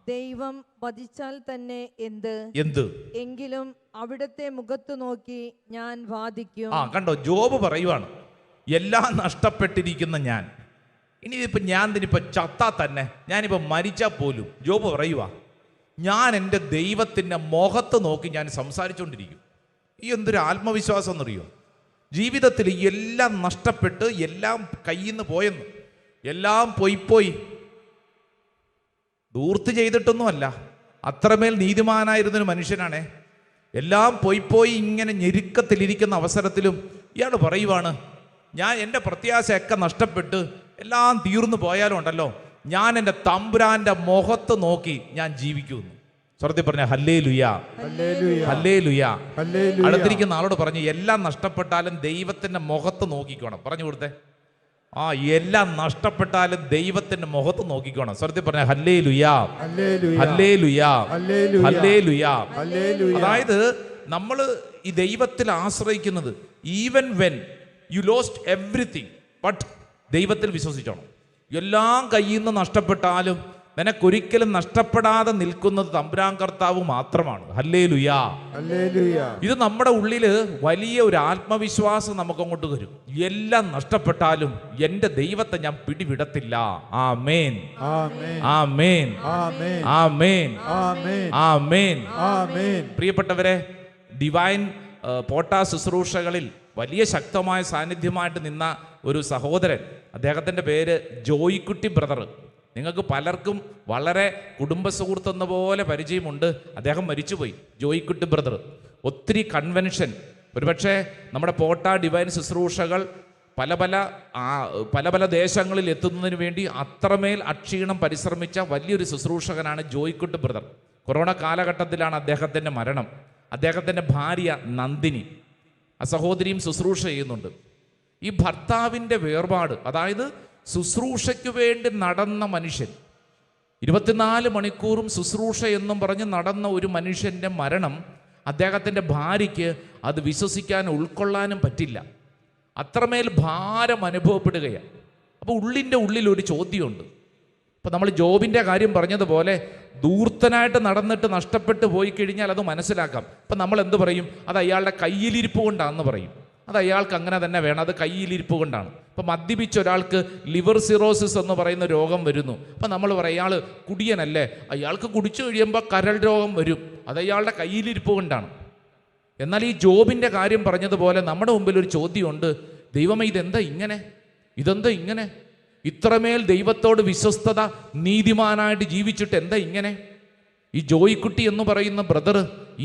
ദൈവം വധിച്ചാൽ തന്നെ എന്ത് എങ്കിലും അവിടുത്തെ മുഖത്ത് നോക്കി ഞാൻ വാദിക്കും. കണ്ടോ, ജോബ് പറയുവാണ്, എല്ലാം നഷ്ടപ്പെട്ടിരിക്കുന്ന ഞാൻ, ഇനിയിപ്പോൾ ഞാൻ ചത്താ തന്നെ, ഞാനിപ്പോൾ മരിച്ചാൽ പോലും, ജോബ് പറയുക, ഞാൻ എൻ്റെ ദൈവത്തിൻ്റെ മുഖത്ത് നോക്കി ഞാൻ സംസാരിച്ചുകൊണ്ടിരിക്കും. ഈ എന്തൊരു ആത്മവിശ്വാസം എന്നറിയോ? ജീവിതത്തിൽ എല്ലാം നഷ്ടപ്പെട്ട് എല്ലാം കയ്യിൽ നിന്ന് പോയെന്ന്, എല്ലാം പോയി ദൂർത്ത് ചെയ്തിട്ടൊന്നുമല്ല, അത്രമേൽ നീതിമാനായിരുന്നൊരു മനുഷ്യനാണേ. എല്ലാം പോയി ഇങ്ങനെ ഞെരുക്കത്തിലിരിക്കുന്ന അവസരത്തിലും ഇയാൾ പറയുവാണ്, ഞാൻ എൻ്റെ പ്രത്യാശയൊക്കെ നഷ്ടപ്പെട്ട് എല്ലാം തീർന്നു പോയാലും ഉണ്ടല്ലോ, ഞാൻ എൻ്റെ തമ്പുരാൻ്റെ മുഖത്ത് നോക്കി ഞാൻ ജീവിക്കുന്നു. സ്വർഗ്ഗത്തിൽ പറഞ്ഞ ഹല്ലേലൂയ, ഹല്ലേലൂയ. അടുത്തിരിക്കുന്ന ആളോട് പറഞ്ഞു, എല്ലാം നഷ്ടപ്പെട്ടാലും ദൈവത്തിൻ്റെ മുഖത്ത് നോക്കിക്കോണം. പറഞ്ഞു കൊടുത്തേ. എല്ലാം നഷ്ടപ്പെട്ടാലും ദൈവത്തിന്റെ മുഖത്ത് നോക്കിക്കോണം. സ്വർഗ്ഗത്തിൽ പറഞ്ഞ ഹല്ലേലൂയ, ഹല്ലേലൂയ, ഹല്ലേലൂയ. അതായത് നമ്മൾ ഈ ദൈവത്തിൽ ആശ്രയിക്കുന്നത്, even when you lost everything, but ദൈവത്തിൽ വിശ്വസിച്ചോണം. എല്ലാം കയ്യിൽ നിന്ന് നഷ്ടപ്പെട്ടാലും നിനക്കൊരിക്കലും നഷ്ടപ്പെടാതെ നിൽക്കുന്നത് തമ്പുരാൻ കർത്താവ് മാത്രമാണ്. ഹല്ലേലൂയാ. ഹല്ലേലൂയ. ഇത് നമ്മുടെ ഉള്ളിൽ വലിയ ഒരു ആത്മവിശ്വാസം നമുക്കങ്ങോട്ട് വരും. എല്ലാം നഷ്ടപ്പെട്ടാലും എൻ്റെ ദൈവത്തെ ഞാൻ പിടിവിടത്തില്ല. ആമേൻ, ആമേൻ, ആമേൻ, ആമേൻ, ആമേൻ, ആമേൻ, ആമേൻ. ആമേൻ. പ്രിയപ്പെട്ടവരെ, ഡിവൈൻ പോട്ട ശുശ്രൂഷകളിൽ വലിയ ശക്തമായ സാന്നിധ്യമായിട്ട് നിന്ന ഒരു സഹോദരൻ, അദ്ദേഹത്തിൻ്റെ പേര് ജോയിക്കുട്ടി ബ്രദർ. നിങ്ങൾക്ക് പലർക്കും വളരെ കുടുംബ സുഹൃത്തെന്ന പോലെ പരിചയമുണ്ട്. അദ്ദേഹം മരിച്ചുപോയി, ജോയിക്കുട്ടി ബ്രദർ. ഒത്തിരി കൺവെൻഷൻ, ഒരുപക്ഷെ നമ്മുടെ പോട്ട ഡിവൈൻ ശുശ്രൂഷകൾ പല പല ദേശങ്ങളിൽ എത്തുന്നതിന് വേണ്ടി അത്രമേൽ അക്ഷീണം പരിശ്രമിച്ച വലിയൊരു ശുശ്രൂഷകനാണ് ജോയിക്കുട്ടി ബ്രദർ. കൊറോണ കാലഘട്ടത്തിലാണ് അദ്ദേഹത്തിൻ്റെ മരണം. അദ്ദേഹത്തിൻ്റെ ഭാര്യ നന്ദിനി, ആ സഹോദരിയും ശുശ്രൂഷ ചെയ്യുന്നുണ്ട്. ഈ ഭർത്താവിൻ്റെ വേർപാട്, അതായത് ശുശ്രൂഷയ്ക്ക് വേണ്ടി നടന്ന മനുഷ്യൻ, 24 മണിക്കൂറും ശുശ്രൂഷ എന്നും പറഞ്ഞ് നടന്ന ഒരു മനുഷ്യൻ്റെ മരണം അദ്ദേഹത്തിൻ്റെ ഭാര്യയ്ക്ക് അത് വിശ്വസിക്കാനും ഉൾക്കൊള്ളാനും പറ്റില്ല. അത്രമേൽ ഭാരം അനുഭവപ്പെടുകയാണ്. അപ്പോൾ ഉള്ളിൻ്റെ ഉള്ളിൽ ഒരു ചോദ്യമുണ്ട്. ഇപ്പം നമ്മൾ ജോബിൻ്റെ കാര്യം പറഞ്ഞതുപോലെ ദൂർത്തനായിട്ട് നടന്നിട്ട് നഷ്ടപ്പെട്ടു പോയി കഴിഞ്ഞാൽ അത് മനസ്സിലാക്കാം. ഇപ്പം നമ്മൾ എന്ത് പറയും? അത് അയാളുടെ കയ്യിലിരിപ്പ് കൊണ്ടാണെന്ന് പറയും. അത് അയാൾക്ക് അങ്ങനെ തന്നെ വേണം, അത് കയ്യിലിരിപ്പ് കൊണ്ടാണ്. ഇപ്പം മദ്യപിച്ച ഒരാൾക്ക് ലിവർ സിറോസിസ് എന്ന് പറയുന്ന രോഗം വരുന്നു. അപ്പം നമ്മൾ പറയും അയാൾ കുടിയനല്ലേ, അയാൾക്ക് കുടിച്ചു കഴിയുമ്പോൾ കരൾ രോഗം വരും, അത് അയാളുടെ കയ്യിലിരിപ്പ് കൊണ്ടാണ്. എന്നാൽ ഈ ജോബിൻ്റെ കാര്യം പറഞ്ഞതുപോലെ നമ്മുടെ മുമ്പിൽ ഒരു ചോദ്യമുണ്ട്. ദൈവമേ, ഇതെന്താ ഇങ്ങനെ? ഇത്രമേൽ ദൈവത്തോട് വിശ്വസ്തത, നീതിമാനായിട്ട് ജീവിച്ചിട്ട് എന്താ ഇങ്ങനെ? ഈ ജോയിക്കുട്ടി എന്ന് പറയുന്ന ബ്രദർ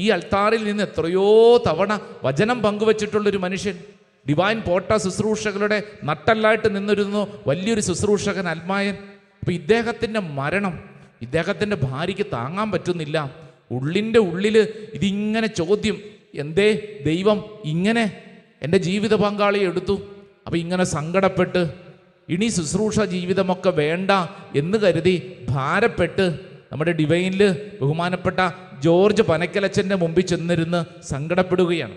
ഈ അൾത്താറിൽ നിന്ന് എത്രയോ തവണ വചനം പങ്കുവച്ചിട്ടുള്ളൊരു മനുഷ്യൻ, ഡിവൈൻ പോട്ട ശുശ്രൂഷകളുടെ നട്ടല്ലായിട്ട് നിന്നിരുന്നു വലിയൊരു ശുശ്രൂഷകൻ, അൽമായൻ. അപ്പം ഇദ്ദേഹത്തിൻ്റെ മരണം ഇദ്ദേഹത്തിൻ്റെ ഭാര്യയ്ക്ക് താങ്ങാൻ പറ്റുന്നില്ല. ഉള്ളിൻ്റെ ഉള്ളിൽ ഇതിങ്ങനെ ചോദ്യം, എന്തേ ദൈവം ഇങ്ങനെ എൻ്റെ ജീവിത പങ്കാളിയെ എടുത്തു? അപ്പം ഇങ്ങനെ സങ്കടപ്പെട്ട് ഇനി ശുശ്രൂഷ ജീവിതമൊക്കെ വേണ്ട എന്ന് കരുതി ഭാരപ്പെട്ട് നമ്മുടെ ഡിവൈനിൽ ബഹുമാനപ്പെട്ട ജോർജ് പനക്കലച്ചൻ്റെ മുമ്പിൽ ചെന്നിരുന്ന് സങ്കടപ്പെടുകയാണ്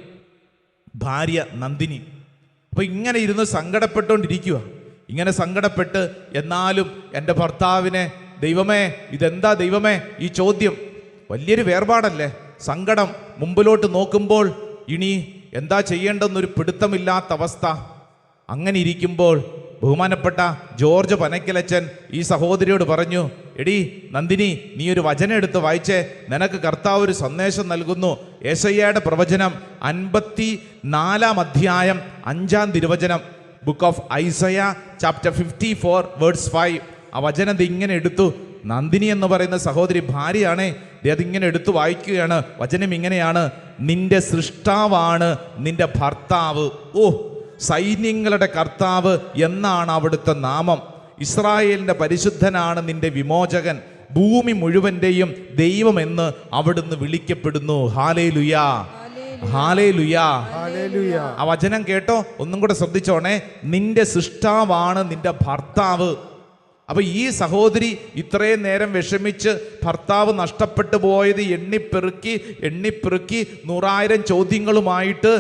ഭാര്യ നന്ദിനി. അപ്പോൾ ഇങ്ങനെ ഇരുന്ന് സങ്കടപ്പെട്ടുകൊണ്ടിരിക്കുക. ഇങ്ങനെ സങ്കടപ്പെട്ട് എന്നാലും എൻ്റെ ഭർത്താവിനെ, ദൈവമേ ഇതെന്താ ദൈവമേ ഈ ചോദ്യം? വലിയൊരു വേർപാടല്ലേ, സങ്കടം. മുമ്പിലോട്ട് നോക്കുമ്പോൾ ഇനി എന്താ ചെയ്യേണ്ടെന്നൊരു പിടുത്തമില്ലാത്ത അവസ്ഥ. അങ്ങനെ ഇരിക്കുമ്പോൾ ബഹുമാനപ്പെട്ട ജോർജ് പനക്കലച്ചൻ ഈ സഹോദരിയോട് പറഞ്ഞു, എടി നന്ദിനി, നീ ഒരു വചനം എടുത്ത് വായിച്ചേ, നിനക്ക് കർത്താവ് ഒരു സന്ദേശം നൽകുന്നു. യെശയ്യായുടെ പ്രവചനം 54 അധ്യായം 5 തിരുവചനം, book of Isaiah chapter 54 verse 5. ആ വചനം ഇങ്ങനെ എടുത്തു. നന്ദിനി എന്ന് പറയുന്ന സഹോദരി ഭാര്യയാണ്, അതിങ്ങനെ എടുത്തു വായിക്കുകയാണ്. വചനം ഇങ്ങനെയാണ്, നിന്റെ സൃഷ്ടാവാണ് നിന്റെ ഭർത്താവ്. ഓ, സൈന്യങ്ങളുടെ കർത്താവ് എന്നാണ് അവിടുത്തെ നാമം. ഇസ്രായേലിൻ്റെ പരിശുദ്ധനാണ് നിന്റെ വിമോചകൻ. ഭൂമി മുഴുവൻ്റെയും ദൈവമെന്ന് അവിടുന്ന് വിളിക്കപ്പെടുന്നു. Hallelujah, hallelujah, hallelujah. ആ വചനം കേട്ടോ, ഒന്നും കൂടെ ശ്രദ്ധിച്ചോണേ. നിന്റെ സൃഷ്ടാവാണ് നിന്റെ ഭർത്താവ്. അപ്പോൾ ഈ സഹോദരി ഇത്രയും നേരം വിഷമിച്ച് ഭർത്താവ് നഷ്ടപ്പെട്ടു പോയത് എണ്ണിപ്പെറുക്കി 100,000 ചോദ്യങ്ങളുമായിട്ട്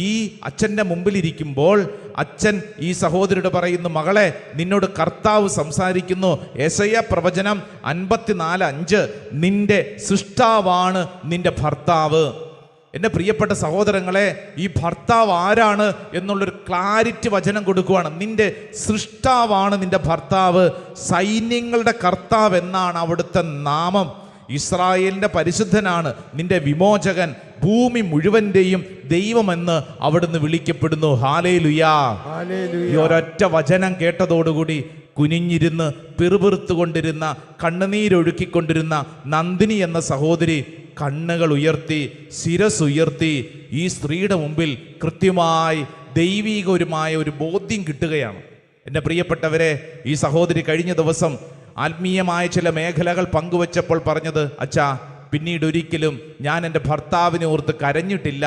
ഈ അച്ഛൻ്റെ മുമ്പിലിരിക്കുമ്പോൾ അച്ഛൻ ഈ സഹോദരിയോട് പറയുന്നു, മകളെ, നിന്നോട് കർത്താവ് സംസാരിക്കുന്നു. യെശയ്യാ പ്രവചനം 54:5, നിന്റെ സൃഷ്ടാവാണ് നിന്റെ ഭർത്താവ്. എൻ്റെ പ്രിയപ്പെട്ട സഹോദരങ്ങളെ, ഈ ഭർത്താവ് ആരാണ് എന്നുള്ളൊരു ക്ലാരിറ്റി വചനം കൊടുക്കുകയാണ്. നിന്റെ സൃഷ്ടാവാണ് നിന്റെ ഭർത്താവ്, സൈന്യങ്ങളുടെ കർത്താവ് എന്നാണ് അവിടുത്തെ നാമം. ഇസ്രായേലിൻ്റെ പരിശുദ്ധനാണ് നിന്റെ വിമോചകൻ. ഭൂമി മുഴുവൻ്റെയും ദൈവമെന്ന് അവിടുന്ന് വിളിക്കപ്പെടുന്നു. ഹാലേലുയാ. ഈ ഒരൊറ്റ വചനം കേട്ടതോടുകൂടി കുനിഞ്ഞിരുന്ന് പിറുപിറുത്തുകൊണ്ടിരുന്ന, കണ്ണുനീരൊഴുക്കിക്കൊണ്ടിരുന്ന നന്ദിനി എന്ന സഹോദരി കണ്ണുകൾ ഉയർത്തി, ശിരസുയർത്തി ഈ സ്ത്രീയുടെ മുമ്പിൽ കൃത്യമായി ദൈവീകപരമായ ഒരു ബോധ്യം കിട്ടുകയാണ്. എൻ്റെ പ്രിയപ്പെട്ടവരെ, ഈ സഹോദരി കഴിഞ്ഞ ദിവസം ആത്മീയമായ ചില മേഖലകൾ പങ്കുവച്ചപ്പോൾ പറഞ്ഞത്, അച്ഛാ, പിന്നീട് ഒരിക്കലും ഞാൻ എൻ്റെ ഭർത്താവിനെ ഓർത്ത് കരഞ്ഞിട്ടില്ല.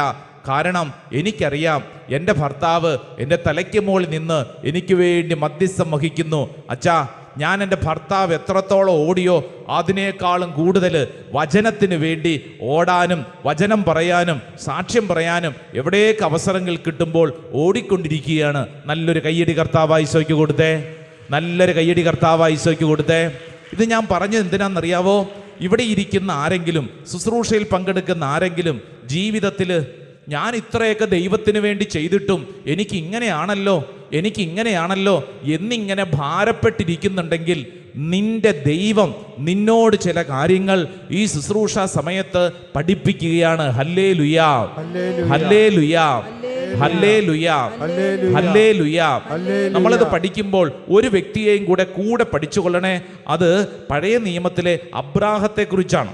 കാരണം എനിക്കറിയാം എൻ്റെ ഭർത്താവ് എൻ്റെ തലയ്ക്ക് മുകളിൽ നിന്ന് എനിക്ക് വേണ്ടി മധ്യസ്ഥം വഹിക്കുന്നു. അച്ഛാ, ഞാൻ എൻ്റെ ഭർത്താവ് എത്രത്തോളം ഓടിയോ അതിനേക്കാളും കൂടുതൽ വചനത്തിന് വേണ്ടി ഓടാനും വചനം പറയാനും സാക്ഷ്യം പറയാനും എവിടേക്ക് അവസരങ്ങൾ കിട്ടുമ്പോൾ ഓടിക്കൊണ്ടിരിക്കുകയാണ്. നല്ലൊരു കയ്യടി കർത്താവ് ഈശോയ്ക്ക് കൊടുത്തേ. നല്ലൊരു കയ്യടി കർത്താവ് ഈശോയ്ക്ക് കൊടുത്തേ. ഇത് ഞാൻ പറഞ്ഞത് എന്തിനാണെന്നറിയാവോ? ഇവിടെ ഇരിക്കുന്ന ആരെങ്കിലും, ശുശ്രൂഷയിൽ പങ്കെടുക്കുന്ന ആരെങ്കിലും ജീവിതത്തിൽ ഞാൻ ഇത്രയൊക്കെ ദൈവത്തിന് വേണ്ടി ചെയ്തിട്ടും എനിക്കിങ്ങനെയാണല്ലോ എന്നിങ്ങനെ ഭാരപ്പെട്ടിരിക്കുന്നുണ്ടെങ്കിൽ നിന്റെ ദൈവം നിന്നോട് ചില കാര്യങ്ങൾ ഈ ശുശ്രൂഷ സമയത്ത് പഠിപ്പിക്കുകയാണ്. ഹല്ലേലൂയാ, ഹല്ലേലൂയാ, ഹല്ലേലൂയാ, ഹല്ലേലൂയാ. നമ്മളിത് പഠിക്കുമ്പോൾ ഒരു വ്യക്തിയെയും കൂടെ പഠിച്ചുകൊള്ളണേ. അത് പഴയ നിയമത്തിലെ അബ്രാഹത്തെ കുറിച്ചാണ്.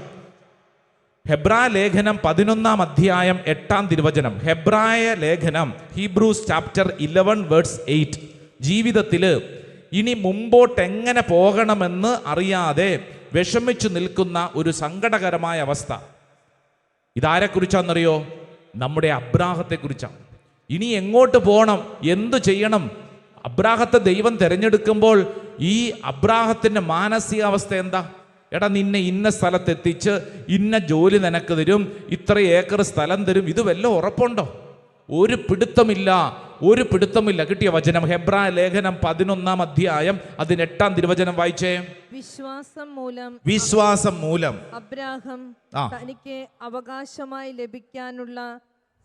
ഹെബ്രായ ലേഖനം 11 അധ്യായം 8 തിരുവചനം. ഹെബ്രായ ലേഖനം, ഹീബ്രൂസ് ചാപ്റ്റർ 11 വേഴ്സ് 8. ജീവിതത്തിൽ ഇനി മുമ്പോട്ട് എങ്ങനെ പോകണമെന്ന് അറിയാതെ വിഷമിച്ചു നിൽക്കുന്ന ഒരു സങ്കടകരമായ അവസ്ഥ. ഇതാരെക്കുറിച്ചാണെന്നറിയോ? നമ്മുടെ അബ്രാഹത്തെക്കുറിച്ചാണ്. ഇനി എങ്ങോട്ട് പോകണം, എന്തു ചെയ്യണം? അബ്രാഹത്തെ ദൈവം തിരഞ്ഞെടുക്കുമ്പോൾ ഈ അബ്രാഹത്തിൻ്റെ മാനസികാവസ്ഥ എന്താ? എടാ, നിന്നെ ഇന്ന സ്ഥലത്തെത്തിച്ച് ഇന്ന ജോലി നിനക്ക് തരും, ഇത്ര ഏക്കർ സ്ഥലം തരും, ഇത് വല്ല ഉറപ്പുണ്ടോ? ഒരു പിടുത്തമില്ല. കിട്ടിയ വചനം ഹെബ്രായ ലേഖനം 11 അധ്യായം 8 തിരുവചനം വായിച്ചേ. വിശ്വാസം മൂലം അബ്രാഹം തനിക്ക് അവകാശമായി ലഭിക്കാനുള്ള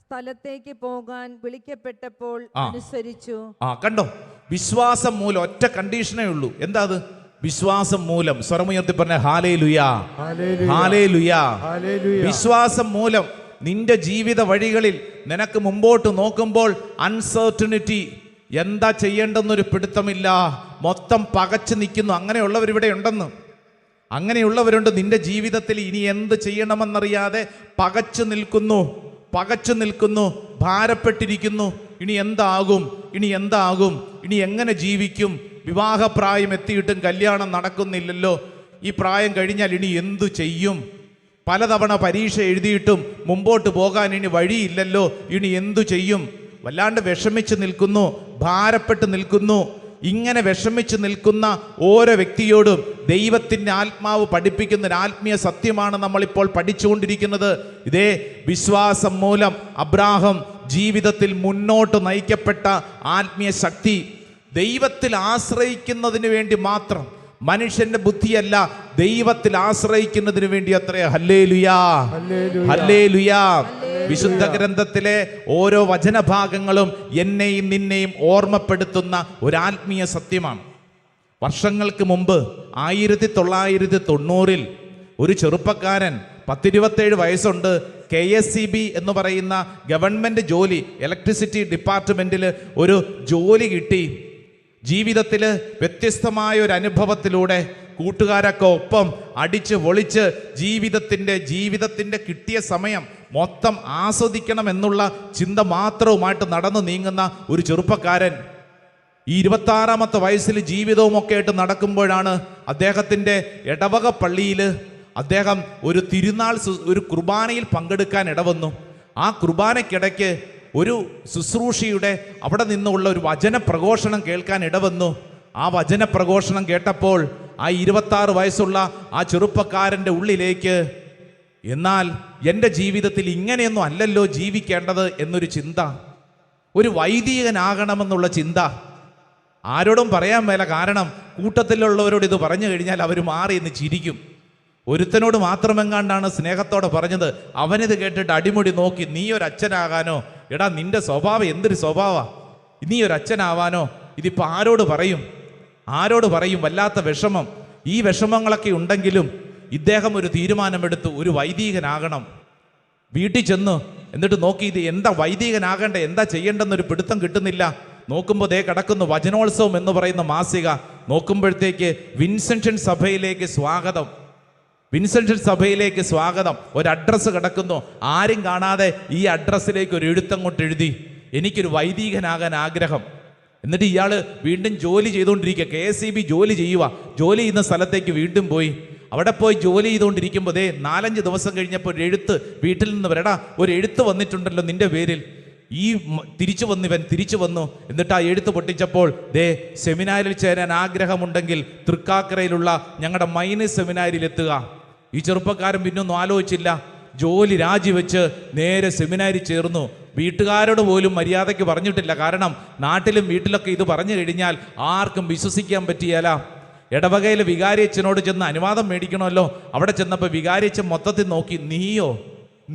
സ്ഥലത്തേക്ക് പോകാൻ വിളിക്കപ്പെട്ടപ്പോൾ അനുസരിച്ചു. കണ്ടോ? വിശ്വാസം മൂലം. ഒറ്റ കണ്ടീഷനേ ഉള്ളൂ. എന്താ അത്? വിശ്വാസം മൂലം. സ്വരമുയർത്തി പറഞ്ഞ ഹല്ലേലൂയാ, ഹല്ലേലൂയാ. വിശ്വാസം മൂലം നിന്റെ ജീവിത വഴികളിൽ നിനക്ക് മുമ്പോട്ട് നോക്കുമ്പോൾ അൺസർട്ടനിറ്റി, എന്താ ചെയ്യേണ്ടെന്നൊരു പിടുത്തമില്ല, മൊത്തം പകച്ചു നിൽക്കുന്നു. അങ്ങനെയുള്ളവരുണ്ട് നിന്റെ ജീവിതത്തിൽ. ഇനി എന്ത് ചെയ്യണമെന്നറിയാതെ പകച്ചു നിൽക്കുന്നു, ഭാരപ്പെട്ടിരിക്കുന്നു. ഇനി എന്താകും, ഇനി എങ്ങനെ ജീവിക്കും? വിവാഹപ്രായം എത്തിയിട്ടും കല്യാണം നടക്കുന്നില്ലല്ലോ. ഈ പ്രായം കഴിഞ്ഞാൽ ഇനി എന്തു ചെയ്യും? പലതവണ പരീക്ഷ എഴുതിയിട്ടും മുമ്പോട്ട് പോകാൻ ഇനി വഴിയില്ലല്ലോ. ഇനി എന്തു ചെയ്യും? വല്ലാണ്ട് വിഷമിച്ച് നിൽക്കുന്നു, ഭാരപ്പെട്ട് നിൽക്കുന്നു. ഇങ്ങനെ വിഷമിച്ച് നിൽക്കുന്ന ഓരോ വ്യക്തിയോടും ദൈവത്തിൻ്റെ ആത്മാവ് പഠിപ്പിക്കുന്ന ഒരു ആത്മീയ സത്യമാണ് നമ്മളിപ്പോൾ പഠിച്ചുകൊണ്ടിരിക്കുന്നത്. ഇതേ വിശ്വാസം മൂലം അബ്രാഹം ജീവിതത്തിൽ മുന്നോട്ട് നയിക്കപ്പെട്ട ആത്മീയ ശക്തി. ദൈവത്തിൽ ആശ്രയിക്കുന്നതിന് വേണ്ടി മാത്രം, മനുഷ്യന്റെ ബുദ്ധിയല്ല, ദൈവത്തിൽ ആശ്രയിക്കുന്നതിന് വേണ്ടി അത്രേ. ഹല്ലേലൂയാ, ഹല്ലേലൂയാ. വിശുദ്ധ ഗ്രന്ഥത്തിലെ ഓരോ വചനഭാഗങ്ങളും എന്നെയും നിന്നെയും ഓർമ്മപ്പെടുത്തുന്ന ഒരു ആത്മീയ സത്യമാണ്. വർഷങ്ങൾക്ക് മുമ്പ് 1990 ഒരു ചെറുപ്പക്കാരൻ, 10-27 വയസ്സുണ്ട്, KSEB എന്ന് പറയുന്ന ഗവൺമെൻറ് ജോലി, ഇലക്ട്രിസിറ്റി ഡിപ്പാർട്ട്മെൻറ്റിൽ ഒരു ജോലി കിട്ടി. ജീവിതത്തിൽ വ്യത്യസ്തമായ ഒരു അനുഭവത്തിലൂടെ കൂട്ടുകാരൊക്കെ ഒപ്പം അടിച്ച് പൊളിച്ച് ജീവിതത്തിൻ്റെ കിട്ടിയ സമയം മൊത്തം ആസ്വദിക്കണം എന്നുള്ള ചിന്ത മാത്രവുമായിട്ട് നടന്നു നീങ്ങുന്ന ഒരു ചെറുപ്പക്കാരൻ ഈ 26-ാമത്തെ വയസ്സിൽ ജീവിതവുമൊക്കെ ആയിട്ട് നടക്കുമ്പോഴാണ് അദ്ദേഹത്തിൻ്റെ ഇടവക പള്ളിയിൽ അദ്ദേഹം ഒരു തിരുനാൾ ഒരു കുർബാനയിൽ പങ്കെടുക്കാൻ ഇടവന്നു. ആ കുർബാനയ്ക്കിടയ്ക്ക് ഒരു ശുശ്രൂഷയുടെ അവിടെ നിന്നുള്ള ഒരു വചന പ്രഘോഷണം കേൾക്കാൻ ഇടവന്നു. ആ വചന പ്രഘോഷണം കേട്ടപ്പോൾ ആ 26 വയസ്സുള്ള ആ ചെറുപ്പക്കാരൻ്റെ ഉള്ളിലേക്ക്, എന്നാൽ എൻ്റെ ജീവിതത്തിൽ ഇങ്ങനെയൊന്നും അല്ലല്ലോ ജീവിക്കേണ്ടത് എന്നൊരു ചിന്ത, ഒരു വൈദികനാകണമെന്നുള്ള ചിന്ത. ആരോടും പറയാൻ മേല, കാരണം കൂട്ടത്തിലുള്ളവരോട് ഇത് പറഞ്ഞു കഴിഞ്ഞാൽ അവർ മാറി എന്ന് ചിരിക്കും. ഒരുത്തനോട് മാത്രമെങ്ങാണ്ടാണ് സ്നേഹത്തോടെ പറഞ്ഞത്. അവനിത് കേട്ടിട്ട് അടിമുടി നോക്കി, നീ ഒരു അച്ഛനാകാനോ? എടാ, നിന്റെ സ്വഭാവം എന്തൊരു സ്വഭാവമാ, നീ ഒരു അച്ഛനാവാനോ? ഇതിപ്പോൾ ആരോട് പറയും? വല്ലാത്ത വിഷമം. ഈ വിഷമങ്ങളൊക്കെ ഉണ്ടെങ്കിലും ഇദ്ദേഹം ഒരു തീരുമാനമെടുത്തു, ഒരു വൈദികനാകണം. വീട്ടിൽ ചെന്നു എന്നിട്ട് നോക്കി, ഇത് എന്താ വൈദികനാകണ്ടേ, എന്താ ചെയ്യേണ്ടെന്നൊരു പിടുത്തം കിട്ടുന്നില്ല. നോക്കുമ്പോൾ ദേ കിടക്കുന്നു വചനോത്സവം എന്ന് പറയുന്ന മാസിക. നോക്കുമ്പോഴത്തേക്ക് വിൻസെൻഷൻ സഭയിലേക്ക് സ്വാഗതം, ഒരു അഡ്രസ്സ് കിടക്കുന്നു. ആരും കാണാതെ ഈ അഡ്രസ്സിലേക്ക് ഒരു എഴുത്തങ്ങോട്ട് എഴുതി, എനിക്കൊരു വൈദികനാകാൻ ആഗ്രഹം. എന്നിട്ട് ഇയാൾ വീണ്ടും ജോലി ചെയ്തുകൊണ്ടിരിക്കുക, KSEB ജോലി ചെയ്യുന്ന സ്ഥലത്തേക്ക് വീണ്ടും പോയി. അവിടെ പോയി ജോലി ചെയ്തുകൊണ്ടിരിക്കുമ്പോൾ 4-5 ദിവസം കഴിഞ്ഞപ്പോൾ ഒരു എഴുത്ത് വീട്ടിൽ നിന്ന് വരടാ, ഒരു എഴുത്ത് വന്നിട്ടുണ്ടല്ലോ നിന്റെ പേരിൽ. തിരിച്ചു വന്നു. എന്നിട്ട് ആ എഴുത്ത് പൊട്ടിച്ചപ്പോൾ സെമിനാരിൽ ചേരാൻ ആഗ്രഹമുണ്ടെങ്കിൽ തൃക്കാക്കരയിലുള്ള ഞങ്ങളുടെ മൈനസ് സെമിനാരിൽ എത്തുക. ഈ ചെറുപ്പക്കാരൻ പിന്നൊന്നും ആലോചിച്ചില്ല, ജോലി രാജിവെച്ച് നേരെ സെമിനാരിൽ ചേർന്നു. വീട്ടുകാരോട് പോലും മര്യാദയ്ക്ക് പറഞ്ഞിട്ടില്ല, കാരണം നാട്ടിലും വീട്ടിലൊക്കെ ഇത് പറഞ്ഞു കഴിഞ്ഞാൽ ആർക്കും വിശ്വസിക്കാൻ പറ്റിയല്ല. ഇടവകയിലെ വികാരിയച്ഛനോട് ചെന്ന് അനുവാദം മേടിക്കണമല്ലോ. അവിടെ ചെന്നപ്പോൾ വികാരിയച്ഛൻ മൊത്തത്തിൽ നോക്കി,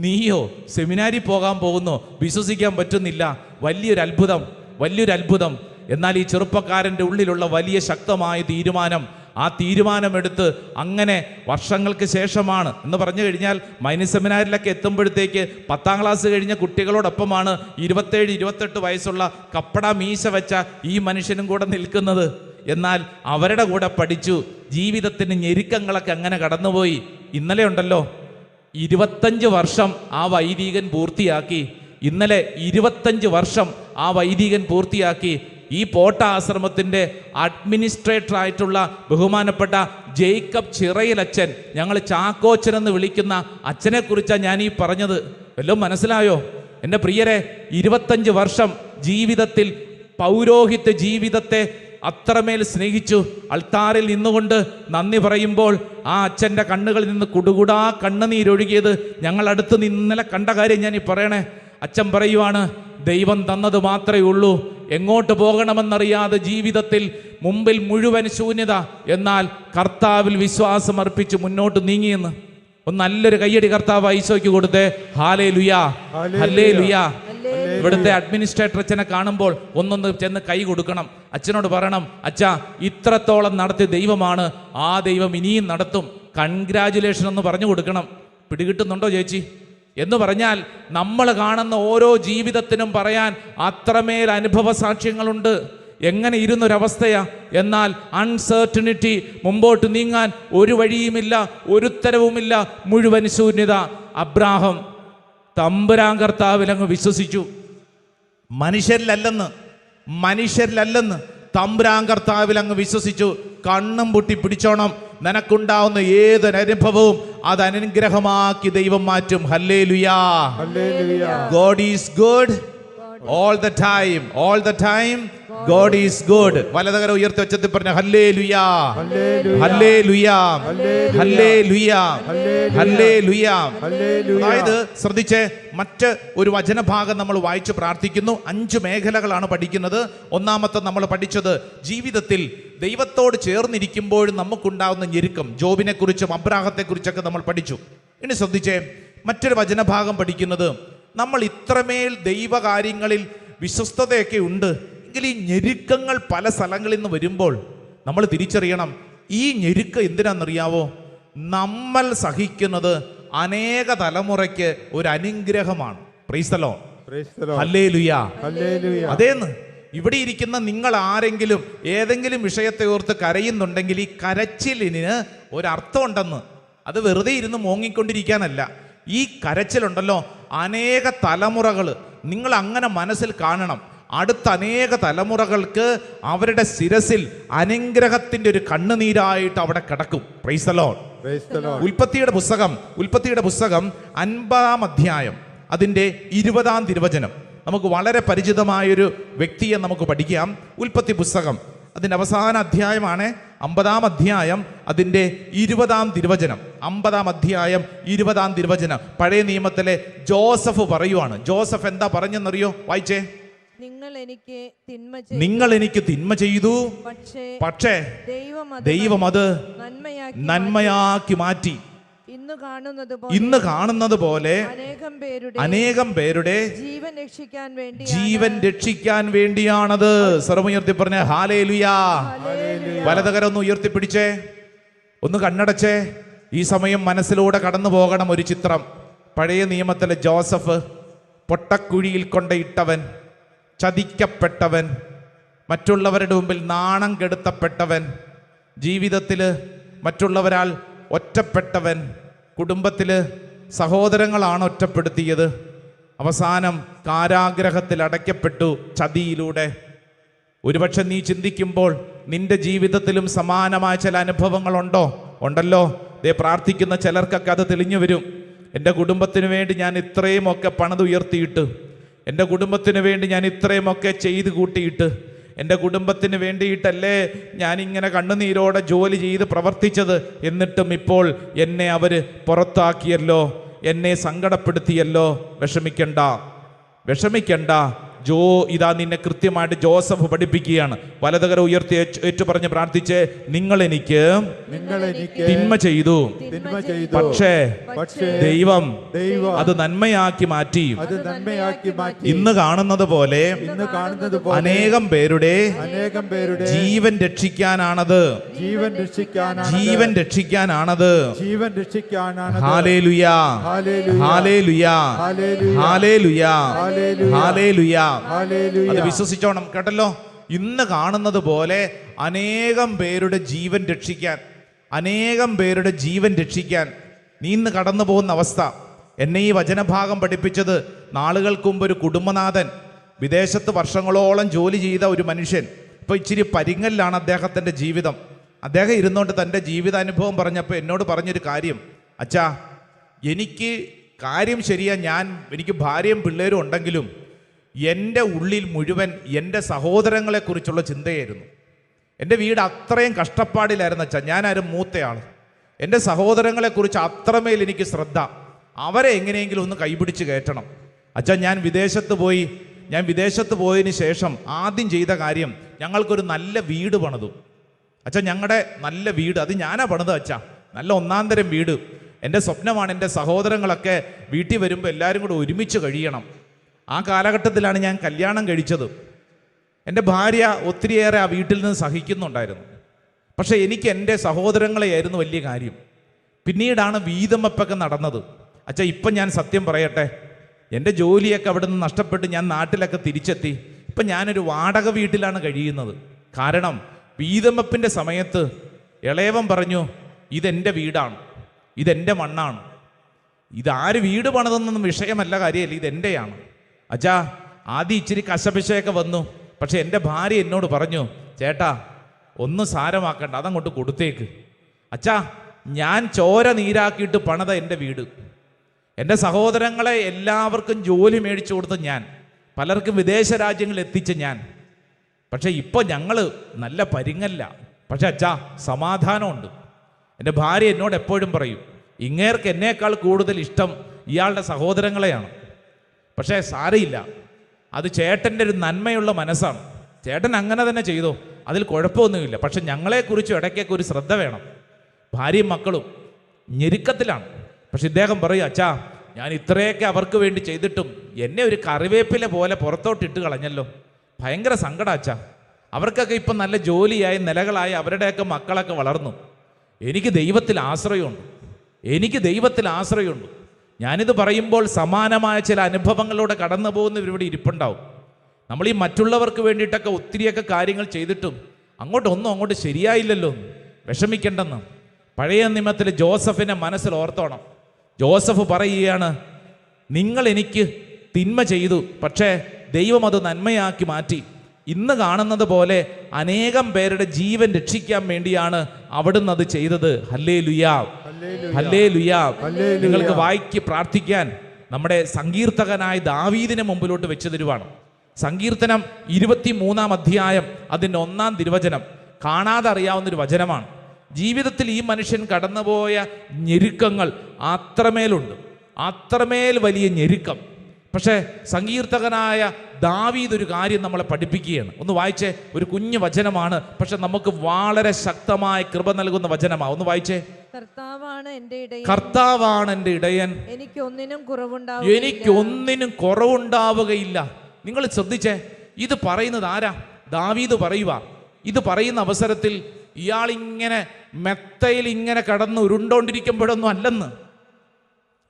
നീയോ സെമിനാരി പോകാൻ പോകുന്നു, വിശ്വസിക്കാൻ പറ്റുന്നില്ല. വലിയൊരു അത്ഭുതം. എന്നാൽ ഈ ചെറുപ്പക്കാരൻ്റെ ഉള്ളിലുള്ള വലിയ ശക്തമായ തീരുമാനം, ആ തീരുമാനമെടുത്ത് അങ്ങനെ വർഷങ്ങൾക്ക് ശേഷമാണ് എന്ന് പറഞ്ഞു കഴിഞ്ഞാൽ മൈനി സെമിനാരിലൊക്കെ എത്തുമ്പോഴത്തേക്ക് 10ാം ക്ലാസ് കഴിഞ്ഞ കുട്ടികളോടൊപ്പമാണ് 27-28 വയസ്സുള്ള കപ്പട മീശ വെച്ച ഈ മനുഷ്യനും കൂടെ നിൽക്കുന്നത്. എന്നാൽ അവരുടെ കൂടെ പഠിച്ചു. ജീവിതത്തിന് ഞെരുക്കങ്ങളൊക്കെ അങ്ങനെ കടന്നുപോയി. ഇന്നലെ ഉണ്ടല്ലോ 25 വർഷം ആ വൈദികൻ പൂർത്തിയാക്കി. ഇന്നലെ 25 വർഷം ആ വൈദികൻ പൂർത്തിയാക്കി. ഈ പോട്ട ആശ്രമത്തിൻ്റെ അഡ്മിനിസ്ട്രേറ്റർ ആയിട്ടുള്ള ബഹുമാനപ്പെട്ട ജേക്കബ് ചിറയിലച്ഛൻ, ഞങ്ങൾ ചാക്കോച്ചൻ എന്ന് വിളിക്കുന്ന അച്ഛനെ കുറിച്ചാണ് ഞാൻ ഈ പറഞ്ഞത്. വല്ലതും മനസ്സിലായോ എൻ്റെ പ്രിയരെ? 25 വർഷം ജീവിതത്തിൽ പൗരോഹിത്യ ജീവിതത്തെ അത്രമേൽ സ്നേഹിച്ചു. അൾത്താറിൽ നിന്നുകൊണ്ട് നന്ദി പറയുമ്പോൾ ആ അച്ഛൻ്റെ കണ്ണുകളിൽ നിന്ന് കുടുകുടാ കണ്ണുനീരൊഴുകിയത് ഞങ്ങൾ അടുത്ത് ഇന്നലെ കണ്ട കാര്യം ഞാൻ ഈ പറയണേ. അച്ഛൻ പറയുവാണ്, ദൈവം തന്നത് മാത്രമേ ഉള്ളൂ, എങ്ങോട്ട് പോകണമെന്നറിയാതെ ജീവിതത്തിൽ മുമ്പിൽ മുഴുവൻ ശൂന്യത, എന്നാൽ കർത്താവിൽ വിശ്വാസം അർപ്പിച്ച് മുന്നോട്ട് നീങ്ങിയെന്ന്. ഒന്ന് നല്ലൊരു കയ്യടി കർത്താവ് ഈശോയ്ക്ക് കൊടുത്തേ. Hallelujah, hallelujah. ഇവിടുത്തെ അഡ്മിനിസ്ട്രേറ്റർ അച്ഛനെ കാണുമ്പോൾ ഒന്നൊന്ന് ചെന്ന് കൈ കൊടുക്കണം. അച്ഛനോട് പറയണം, അച്ഛാ ഇത്രത്തോളം നടത്തിയ ദൈവമാണ്, ആ ദൈവം ഇനിയും നടത്തും, കൺഗ്രാജുലേഷൻ എന്ന് പറഞ്ഞു കൊടുക്കണം. പിടികിട്ടുന്നുണ്ടോ ചേച്ചി? എന്ന് പറഞ്ഞാൽ നമ്മൾ കാണുന്ന ഓരോ ജീവിതത്തിനും പറയാൻ അത്രമേൽ അനുഭവ സാക്ഷ്യങ്ങളുണ്ട്. എങ്ങനെ ഇരുന്നൊരവസ്ഥയാ. എന്നാൽ അൺസർട്ടനിറ്റി, മുമ്പോട്ട് നീങ്ങാൻ ഒരു വഴിയുമില്ല, ഒരു ഉത്തരവുമില്ല, മുഴുവൻ ശൂന്യത. അബ്രാഹം തമ്പുരാൻ കർത്താവിലങ്ങ് വിശ്വസിച്ചു. മനുഷ്യരിലല്ലെന്ന് തമ്പുരാൻ കർത്താവിൽ അങ്ങ് വിശ്വസിച്ചു. കണ്ണും പൊട്ടി പിടിച്ചോണം. നിനക്കുണ്ടാവുന്ന ഏതൊരനുഭവവും അത് അനുഗ്രഹമാക്കി ദൈവം മാറ്റും. Hallelujah. God is good all the time God is good. വലതുകര ഉയർത്തി വെച്ചത്തിൽ പറഞ്ഞ ഹല്ലേലൂയാ, ഹല്ലേലൂയാ, ഹല്ലേലൂയാ, ഹല്ലേലൂയാ. അതായത് ശ്രദ്ധിച്ചേ, മറ്റ് ഒരു വചനഭാഗം നമ്മൾ വായിച്ച് പ്രാർത്ഥിക്കുന്നു. 5 മേഖലകളാണ് പഠിക്കുന്നത്. ഒന്നാമത്തെ നമ്മൾ പഠിച്ചത് ജീവിതത്തിൽ ദൈവത്തോട് ചേർന്നിരിക്കുമ്പോഴും നമുക്കുണ്ടാകുന്ന ഞെരുക്കം. ജോബിനെ കുറിച്ചും അബ്രാഹത്തെക്കുറിച്ചൊക്കെ നമ്മൾ പഠിച്ചു. ഇനി ശ്രദ്ധിച്ചേ, മറ്റൊരു വചനഭാഗം പഠിക്കുന്നത്, നമ്മൾ ഇത്രമേൽ ദൈവകാര്യങ്ങളിൽ വിശ്വസ്തതയൊക്കെ ഉണ്ട് എങ്കിൽ ഈ ഞെരുക്കങ്ങൾ പല സ്ഥലങ്ങളിൽ നിന്ന് വരുമ്പോൾ നമ്മൾ തിരിച്ചറിയണം, ഈ ഞെരുക്കം എന്തിനാണെന്നറിയാവോ? നമ്മൾ സഹിക്കുന്നത് അനേക തലമുറയ്ക്ക് ഒരു അനുഗ്രഹമാണ്. Price the Lord, hallelujah. അതേന്ന് ഇവിടെ ഇരിക്കുന്ന നിങ്ങൾ ആരെങ്കിലും ഏതെങ്കിലും വിഷയത്തെ ഓർത്ത് കരയുന്നുണ്ടെങ്കിൽ ഈ കരച്ചിലിന് ഒരർത്ഥം ഉണ്ടെന്ന്. അത് വെറുതെ ഇരുന്ന് മോങ്ങിക്കൊണ്ടിരിക്കാനല്ല. ഈ കരച്ചിലുണ്ടല്ലോ അനേക തലമുറകൾ നിങ്ങൾ അങ്ങനെ മനസ്സിൽ കാണണം. അടുത്ത അനേക തലമുറകൾക്ക് അവരുടെ ശിരസിൽ അനുഗ്രഹത്തിന്റെ ഒരു കണ്ണുനീരായിട്ട് അവിടെ കിടക്കും. Price the Lord. ഉൽപ്പത്തിയുടെ പുസ്തകം 50-ാം അധ്യായം അതിൻ്റെ 20-ാം തിരുവചനം. നമുക്ക് വളരെ പരിചിതമായൊരു വ്യക്തിയെ നമുക്ക് പഠിക്കാം. ഉൽപ്പത്തി പുസ്തകം അതിൻ്റെ അവസാന അധ്യായമാണ് 50-ാം അധ്യായം അതിൻ്റെ 20-ാം തിരുവചനം. 50-ാം അധ്യായം 20-ാം തിരുവചനം. പഴയ നിയമത്തിലെ ജോസഫ് പറയുവാണ്. ജോസഫ് എന്താ പറഞ്ഞെന്നറിയോ? വായിച്ചേ. നിങ്ങൾ എനിക്ക് തിന്മ ചെയ്തു, പക്ഷേ ദൈവം അത് നന്മയാക്കി മാറ്റി. ഇന്ന് കാണുന്നത് പോലെ അനേകം പേരുടെ ജീവൻ രക്ഷിക്കാൻ വേണ്ടിയാണത്. സർവ്വമുയർത്തി പറഞ്ഞ ഹല്ലേലൂയാ. വലതുകരം ഒന്ന് ഉയർത്തിപ്പിടിച്ചേ, ഒന്ന് കണ്ണടച്ചേ. ഈ സമയം മനസ്സിലൂടെ കടന്നു പോകണം ഒരു ചിത്രം. പഴയ നിയമത്തിലെ ജോസഫ്, പൊട്ടക്കുഴിയിൽ കൊണ്ടയിട്ടവൻ, ചതിക്കപ്പെട്ടവൻ, മറ്റുള്ളവരുടെ മുമ്പിൽ നാണം കെടുത്തപ്പെട്ടവൻ, ജീവിതത്തിൽ മറ്റുള്ളവരാൽ ഒറ്റപ്പെട്ടവൻ, കുടുംബത്തിൽ സഹോദരങ്ങളാണ് ഒറ്റപ്പെടുത്തിയത്, അവസാനം കാരാഗ്രഹത്തിൽ അടയ്ക്കപ്പെട്ടു ചതിയിലൂടെ. ഒരുപക്ഷെ നീ ചിന്തിക്കുമ്പോൾ നിന്റെ ജീവിതത്തിലും സമാനമായ ചില അനുഭവങ്ങളുണ്ടോ? ഉണ്ടല്ലോ. ദേ പ്രാർത്ഥിക്കുന്ന ചിലർക്കൊക്കെ അത് തെളിഞ്ഞു വരും. എൻ്റെ കുടുംബത്തിന് വേണ്ടി ഞാൻ ഇത്രയുമൊക്കെ പണിതുയർത്തിയിട്ട്, എൻ്റെ കുടുംബത്തിന് വേണ്ടി ഞാൻ ഇത്രയുമൊക്കെ ചെയ്ത് കൂട്ടിയിട്ട്, എൻ്റെ കുടുംബത്തിന് വേണ്ടിയിട്ടല്ലേ ഞാനിങ്ങനെ കണ്ണുനീരോടെ ജോലി ചെയ്ത് പ്രവർത്തിച്ചത്, എന്നിട്ടും ഇപ്പോൾ എന്നെ അവർ പുറത്താക്കിയല്ലോ, എന്നെ സങ്കടപ്പെടുത്തിയല്ലോ. വിഷമിക്കണ്ട. ഇതാ നിന്നെ കൃത്യമായിട്ട് ജോസഫ് പഠിപ്പിക്കുകയാണ്. വലതുകര ഉയർത്തി ഏറ്റുപറഞ്ഞ് പ്രാർത്ഥിച്ച്, നിങ്ങൾ എനിക്ക് തിന്മ ചെയ്തു, പക്ഷേ ദൈവം അത് നന്മയാക്കി മാറ്റി. ഇന്ന് കാണുന്നത് പോലെ അനേകം പേരുടെ ജീവൻ രക്ഷിക്കാനാണത്. ജീവൻ രക്ഷിക്കാനാണത്. Hallelujah, hallelujah, hallelujah, hallelujah. അത് വിശ്വസിച്ചോണം കേട്ടല്ലോ. ഇന്ന് കാണുന്നത് പോലെ അനേകം പേരുടെ ജീവൻ രക്ഷിക്കാൻ, അനേകം പേരുടെ ജീവൻ രക്ഷിക്കാൻ നീ ഇന്ന് കടന്നു പോകുന്ന അവസ്ഥ. എന്നെ ഈ വചനഭാഗം പഠിപ്പിച്ചത് നാളുകൾക്ക് മുമ്പ് ഒരു കുടുംബനാഥൻ, വിദേശത്ത് വർഷങ്ങളോളം ജോലി ചെയ്ത ഒരു മനുഷ്യൻ. ഇപ്പോൾ ഇച്ചിരി പരിങ്ങലിലാണ് അദ്ദേഹത്തിൻ്റെ ജീവിതം. അദ്ദേഹം ഇരുന്നുകൊണ്ട് തൻ്റെ ജീവിതാനുഭവം പറഞ്ഞപ്പോൾ എന്നോട് പറഞ്ഞൊരു കാര്യം, അച്ഛാ എനിക്ക് കാര്യം ശരിയാ, എനിക്ക് ഭാര്യയും പിള്ളേരും ഉണ്ടെങ്കിലും എൻ്റെ ഉള്ളിൽ മുഴുവൻ എൻ്റെ സഹോദരങ്ങളെക്കുറിച്ചുള്ള ചിന്തയായിരുന്നു. എൻ്റെ വീട് അത്രയും കഷ്ടപ്പാടിലായിരുന്നു അച്ഛാ. ഞാനാരും മൂത്തയാൾ. എൻ്റെ സഹോദരങ്ങളെക്കുറിച്ച് അത്രമേൽ എനിക്ക് ശ്രദ്ധ. അവരെ എങ്ങനെയെങ്കിലും ഒന്ന് കൈപിടിച്ച് കയറ്റണം അച്ഛാ. ഞാൻ വിദേശത്ത് പോയതിന് ശേഷം ആദ്യം ചെയ്ത കാര്യം, ഞങ്ങൾക്കൊരു നല്ല വീട് പണിതു അച്ഛാ. ഞങ്ങളുടെ നല്ല വീട് അത് ഞാനാ പണിത് അച്ഛാ. നല്ല ഒന്നാന്തരം വീട്. എൻ്റെ സ്വപ്നമാണ് എൻ്റെ സഹോദരങ്ങളൊക്കെ വീട്ടിൽ വരുമ്പോൾ എല്ലാവരും കൂടെ ഒരുമിച്ച് കഴിയണം. ആ കാലഘട്ടത്തിലാണ് ഞാൻ കല്യാണം കഴിച്ചത്. എൻ്റെ ഭാര്യ ഒത്തിരിയേറെ ആ വീട്ടിൽ നിന്ന് സഹിക്കുന്നുണ്ടായിരുന്നു. പക്ഷേ എനിക്ക് എൻ്റെ സഹോദരങ്ങളെയായിരുന്നു വലിയ കാര്യം. പിന്നീടാണ് വീതമപ്പൊക്കെ നടന്നത് അച്ഛാ. ഇപ്പം ഞാൻ സത്യം പറയട്ടെ, എൻ്റെ ജോലിയൊക്കെ അവിടെ നിന്ന് നഷ്ടപ്പെട്ട് ഞാൻ നാട്ടിലൊക്കെ തിരിച്ചെത്തി. ഇപ്പം ഞാനൊരു വാടക വീട്ടിലാണ് കഴിയുന്നത്. കാരണം വീതമപ്പിൻ്റെ സമയത്ത് ഇളയവൻ പറഞ്ഞു, ഇതെൻ്റെ വീടാണ്, ഇതെൻ്റെ മണ്ണാണ്, ഇതാര് വീട് പണിതെന്നൊന്നും വിഷയമല്ല, കാര്യമല്ല, ഇതെൻ്റെയാണ് അച്ഛാ. ആദ്യം ഇച്ചിരി കശപിശയൊക്കെ വന്നു. പക്ഷെ എൻ്റെ ഭാര്യ എന്നോട് പറഞ്ഞു, ചേട്ടാ ഒന്നും സാരമാക്കണ്ട, അതങ്ങോട്ട് കൊടുത്തേക്ക്. അച്ഛാ ഞാൻ ചോര നീരാക്കിയിട്ട് പണിത എൻ്റെ വീട്, എൻ്റെ സഹോദരങ്ങളെ എല്ലാവർക്കും ജോലി മേടിച്ചു കൊടുത്ത് ഞാൻ, പലർക്കും വിദേശ രാജ്യങ്ങളിൽ എത്തിച്ച ഞാൻ. പക്ഷെ ഇപ്പോൾ ഞങ്ങൾ നല്ല പരിങ്ങല്ല. പക്ഷെ അച്ഛാ സമാധാനമുണ്ട്. എൻ്റെ ഭാര്യ എന്നോട് എപ്പോഴും പറയും, ഇങ്ങേർക്ക് എന്നേക്കാൾ കൂടുതൽ ഇഷ്ടം ഇയാളുടെ സഹോദരങ്ങളെയാണ്. പക്ഷേ സാരയില്ല, അത് ചേട്ടൻ്റെ ഒരു നന്മയുള്ള മനസ്സാണ്. ചേട്ടൻ അങ്ങനെ തന്നെ ചെയ്തോ, അതിൽ കുഴപ്പമൊന്നുമില്ല. പക്ഷെ ഞങ്ങളെക്കുറിച്ച് ഇടയ്ക്കൊക്കെ ഒരു ശ്രദ്ധ വേണം. ഭാര്യയും മക്കളും ഞെരുക്കത്തിലാണ്. പക്ഷെ ഇദ്ദേഹം പറയും, അച്ഛാ ഞാൻ ഇത്രയൊക്കെ അവർക്ക് വേണ്ടി ചെയ്തിട്ടും എന്നെ ഒരു കറിവേപ്പില പോലെ പുറത്തോട്ടിട്ട് കളഞ്ഞല്ലോ, ഭയങ്കര സങ്കടം അച്ഛാ. അവർക്കൊക്കെ ഇപ്പം നല്ല ജോലിയായി നിലകളായി അവരുടെയൊക്കെ മക്കളൊക്കെ വളർന്നു. എനിക്ക് ദൈവത്തിൽ ആശ്രയമുണ്ട്. ഞാനിത് പറയുമ്പോൾ സമാനമായ ചില അനുഭവങ്ങളിലൂടെ കടന്നു പോകുന്നവരിവിടെ ഇരിപ്പുണ്ടാവും. നമ്മൾ ഈ മറ്റുള്ളവർക്ക് വേണ്ടിയിട്ടൊക്കെ ഒത്തിരിയൊക്കെ കാര്യങ്ങൾ ചെയ്തിട്ടും അങ്ങോട്ട് ശരിയായില്ലല്ലോ, വിഷമിക്കേണ്ടെന്ന്. പഴയ നിയമത്തിൽ ജോസഫിനെ മനസ്സിൽ ഓർത്തോണം. ജോസഫ് പറയുകയാണ്, നിങ്ങൾ എനിക്ക് തിന്മ ചെയ്തു, പക്ഷേ ദൈവം അത് നന്മയാക്കി മാറ്റി. ഇന്ന് കാണുന്നത് പോലെ അനേകം പേരുടെ ജീവൻ രക്ഷിക്കാൻ വേണ്ടിയാണ് അവിടുന്ന് അത് ചെയ്തത്. Hallelujah, hallelujah. നിങ്ങൾക്ക് വായിക്ക് പ്രാർത്ഥിക്കാൻ നമ്മുടെ സങ്കീർത്തകനായ ദാവീദിനെ മുമ്പിലോട്ട് വെച്ച് തരുവാണ്. സങ്കീർത്തനം 23-ാം അധ്യായം അതിൻ്റെ 1-ാം തിരുവചനം കാണാതെ അറിയാവുന്നൊരു വചനമാണ്. ജീവിതത്തിൽ ഈ മനുഷ്യൻ കടന്നുപോയ ഞെരുക്കങ്ങൾ അത്രമേലുണ്ട്, അത്രമേൽ വലിയ ഞെരുക്കം. പക്ഷേ സങ്കീർത്തകനായ ദാവീദ് ഒരു കാര്യം നമ്മളെ പഠിപ്പിക്കുകയാണ്. ഒന്ന് വായിച്ചേ, ഒരു കുഞ്ഞു വചനമാണ്, പക്ഷെ നമുക്ക് വളരെ ശക്തമായ കൃപ നൽകുന്ന വചനമാണ്. ഒന്ന് വായിച്ചേ. കർത്താവാണ് എൻ്റെ ഇടയൻ, എനിക്കൊന്നിനും കുറവുണ്ടാവുകയില്ല. നിങ്ങൾ ശ്രദ്ധിച്ചേ, ഇത് പറയുന്നത് ആരാ? ദാവീദ് പറയുക. ഇത് പറയുന്ന അവസരത്തിൽ ഇയാളിങ്ങനെ മെത്തയിൽ ഇങ്ങനെ കടന്ന് ഉരുണ്ടോണ്ടിരിക്കുമ്പോഴൊന്നും അല്ലെന്ന്.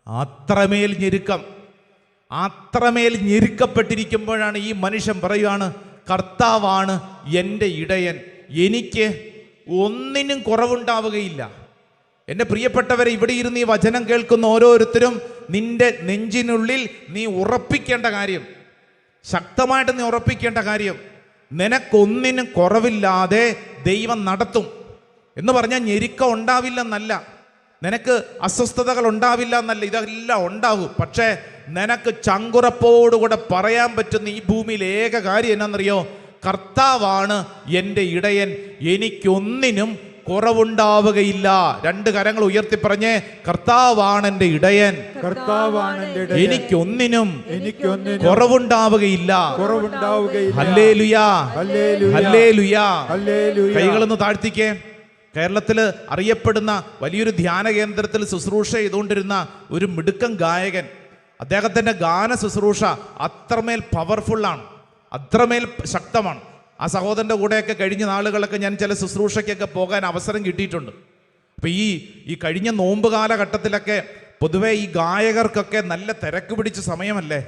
അത്രമേൽ ഞെരുക്കപ്പെട്ടിരിക്കുമ്പോഴാണ് ഈ മനുഷ്യൻ പറയുകയാണ്, കർത്താവാണ് എൻ്റെ ഇടയൻ, എനിക്ക് ഒന്നിനും കുറവുണ്ടാവുകയില്ല. എൻ്റെ പ്രിയപ്പെട്ടവരെ, ഇവിടെ ഇരുന്ന് ഈ വചനം കേൾക്കുന്ന ഓരോരുത്തരും നിന്റെ നെഞ്ചിനുള്ളിൽ നീ ഉറപ്പിക്കേണ്ട കാര്യം, ശക്തമായിട്ട് നീ ഉറപ്പിക്കേണ്ട കാര്യം, നിനക്കൊന്നിനും കുറവില്ലാതെ ദൈവം നടത്തും. എന്ന് പറഞ്ഞാൽ ഞെരുക്കം ഉണ്ടാവില്ലെന്നല്ല, നിനക്ക് അസ്വസ്ഥതകൾ ഉണ്ടാവില്ല എന്നല്ല, ഇതെല്ലാം ഉണ്ടാകും. പക്ഷേ നിനക്ക് ചങ്കുറപ്പോടുകൂടെ പറയാൻ പറ്റുന്ന ഈ ഭൂമിയിൽ ഏക കാര്യം എന്നാണെന്നറിയോ? കർത്താവാണ് എൻ്റെ ഇടയൻ, എനിക്കൊന്നിനും കുറവുണ്ടാവുകയില്ല. രണ്ട് കരങ്ങൾ ഉയർത്തി പറഞ്ഞേ, കർത്താവാണ് എൻ്റെ ഇടയൻ, കർത്താവാണ് എൻ്റെ ഇടയൻ. എനിക്കൊന്നിനും എനിക്കൊന്നിനും കുറവുണ്ടാവുകയില്ല. കുറവുണ്ടാവുകയില്ല. ഹല്ലേലൂയാ, ഹല്ലേലൂയ. ഹല്ലേലൂയാ. ഹല്ലേലൂയ. കൈകളൊന്ന് താഴ്ത്തിക്കേ. കേരളത്തിൽ അറിയപ്പെടുന്ന വലിയൊരു ധ്യാന കേന്ദ്രത്തിൽ ശുശ്രൂഷ ചെയ്തുകൊണ്ടിരുന്ന ഒരു മിടുക്കൻ ഗായകൻ, അദ്ദേഹത്തിൻ്റെ ഗാന ശുശ്രൂഷ അത്രമേൽ പവർഫുള്ളാണ്, അത്രമേൽ ശക്തമാണ്. ആ സഹോദരൻ്റെ കൂടെയൊക്കെ കഴിഞ്ഞ നാളുകളൊക്കെ ഞാൻ ചില ശുശ്രൂഷയ്ക്കൊക്കെ പോകാൻ അവസരം കിട്ടിയിട്ടുണ്ട്. അപ്പോൾ ഈ കഴിഞ്ഞ നോമ്പ് കാലഘട്ടത്തിലൊക്കെ പൊതുവെ ഈ ഗായകർക്കൊക്കെ നല്ല തിരക്ക് പിടിച്ച സമയമല്ലേ.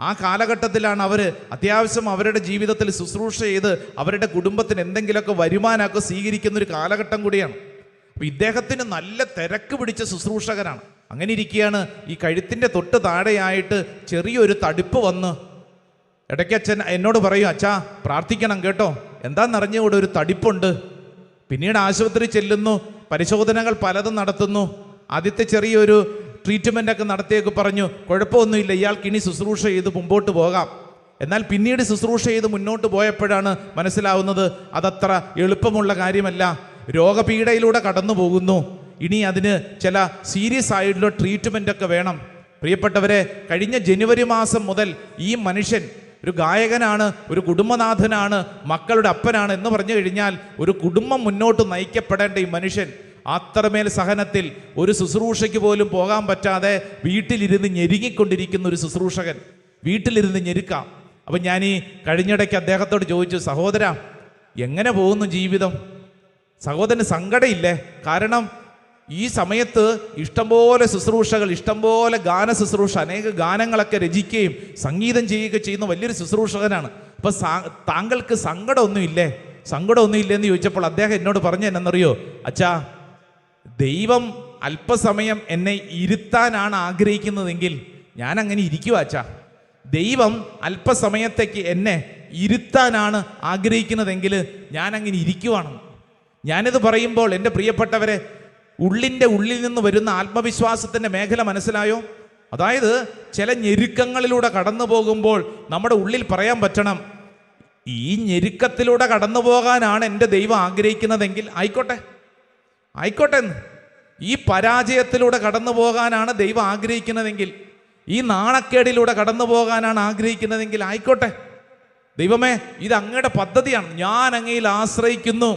ആ കാലഘട്ടത്തിലാണ് അവർ അത്യാവശ്യം അവരുടെ ജീവിതത്തിൽ ശുശ്രൂഷ ചെയ്ത് അവരുടെ കുടുംബത്തിന് എന്തെങ്കിലുമൊക്കെ വരുമാനമൊക്കെ സ്വീകരിക്കുന്ന ഒരു കാലഘട്ടം കൂടിയാണ്. അപ്പോൾ ഇദ്ദേഹത്തിന് നല്ല തിരക്ക് പിടിച്ച ശുശ്രൂഷകനാണ്. അങ്ങനെ ഇരിക്കുകയാണ് ഈ കഴുത്തിൻ്റെ തൊട്ട് താഴെയായിട്ട് ചെറിയൊരു തടിപ്പ് വന്ന് ഇടയ്ക്ക് അച്ഛൻ എന്നോട് പറയും, അച്ഛാ പ്രാർത്ഥിക്കണം കേട്ടോ, എന്താണെന്നറിഞ്ഞുകൂടെ ഒരു തടിപ്പുണ്ട്. പിന്നീട് ആശുപത്രി ചെല്ലുന്നു, പരിശോധനകൾ പലതും നടത്തുന്നു. ആദ്യത്തെ ചെറിയൊരു ട്രീറ്റ്മെൻ്റ് ഒക്കെ നടത്തിയൊക്കെ പറഞ്ഞു, കുഴപ്പമൊന്നുമില്ല, ഇയാൾക്ക് ഇനി ശുശ്രൂഷ ചെയ്ത് മുമ്പോട്ട് പോകാം. എന്നാൽ പിന്നീട് ശുശ്രൂഷ ചെയ്ത് മുന്നോട്ട് പോയപ്പോഴാണ് മനസ്സിലാവുന്നത് അതത്ര എളുപ്പമുള്ള കാര്യമല്ല. രോഗപീഠയിലൂടെ കടന്നു പോകുന്നു. ഇനി അതിന് ചില സീരിയസ് ആയിട്ടുള്ള ട്രീറ്റ്മെൻ്റ് ഒക്കെ വേണം. പ്രിയപ്പെട്ടവരെ, കഴിഞ്ഞ ജനുവരി മാസം മുതൽ ഈ മനുഷ്യൻ ഒരു ഗായകനാണ്, ഒരു കുടുംബനാഥനാണ്, മക്കളുടെ അപ്പനാണ് എന്ന് പറഞ്ഞു കഴിഞ്ഞാൽ ഒരു കുടുംബം മുന്നോട്ട് നയിക്കപ്പെടേണ്ട ഈ മനുഷ്യൻ അത്രമേൽ സഹനത്തിൽ ഒരു ശുശ്രൂഷയ്ക്ക് പോലും പോകാൻ പറ്റാതെ വീട്ടിലിരുന്ന് ഞെരുങ്ങിക്കൊണ്ടിരിക്കുന്ന ഒരു ശുശ്രൂഷകൻ, വീട്ടിലിരുന്ന് ഞെരുക്കാം. അപ്പം ഞാൻ ഈ കഴിഞ്ഞിടയ്ക്ക് അദ്ദേഹത്തോട് ചോദിച്ചു, സഹോദരാ എങ്ങനെ പോകുന്നു ജീവിതം? സഹോദരന് സങ്കടമില്ലേ? കാരണം ഈ സമയത്ത് ഇഷ്ടംപോലെ ശുശ്രൂഷകൾ, ഇഷ്ടംപോലെ ഗാന ശുശ്രൂഷ, അനേക ഗാനങ്ങളൊക്കെ രചിക്കുകയും സംഗീതം ചെയ്യുകയൊക്കെ ചെയ്യുന്ന വലിയൊരു ശുശ്രൂഷകനാണ്. അപ്പം താങ്കൾക്ക് സങ്കടമൊന്നുമില്ലേ? സങ്കടമൊന്നുമില്ലെന്ന് ചോദിച്ചപ്പോൾ അദ്ദേഹം എന്നോട് പറഞ്ഞു എന്നറിയോ, അച്ഛാ ദൈവം അല്പസമയം എന്നെ ഇരുത്താനാണ് ആഗ്രഹിക്കുന്നതെങ്കിൽ ഞാൻ അങ്ങനെ ഇരിക്കുക അച്ഛാ. ദൈവം അല്പസമയത്തേക്ക് എന്നെ ഇരുത്താനാണ് ആഗ്രഹിക്കുന്നതെങ്കിൽ ഞാൻ അങ്ങനെ ഇരിക്കുവാണ്. ഞാനിത് പറയുമ്പോൾ എൻ്റെ പ്രിയപ്പെട്ടവരെ, ഉള്ളിൻ്റെ ഉള്ളിൽ നിന്ന് വരുന്ന ആത്മവിശ്വാസത്തിൻ്റെ മേഖല മനസ്സിലായോ? അതായത് ചില ഞെരുക്കങ്ങളിലൂടെ കടന്നു പോകുമ്പോൾ നമ്മുടെ ഉള്ളിൽ പറയാൻ പറ്റണം, ഈ ഞെരുക്കത്തിലൂടെ കടന്നു പോകാനാണ് എൻ്റെ ദൈവം ആഗ്രഹിക്കുന്നതെങ്കിൽ ആയിക്കോട്ടെ ആയിക്കോട്ടെ എന്ന്. ഈ പരാജയത്തിലൂടെ കടന്നു പോകാനാണ് ദൈവം ആഗ്രഹിക്കുന്നതെങ്കിൽ, ഈ നാണക്കേടിലൂടെ കടന്നു പോകാനാണ് ആഗ്രഹിക്കുന്നതെങ്കിൽ ആയിക്കോട്ടെ. ദൈവമേ, ഇത് അങ്ങയുടെ പദ്ധതിയാണ്, ഞാൻ അങ്ങയിൽ ആശ്രയിക്കുന്നു.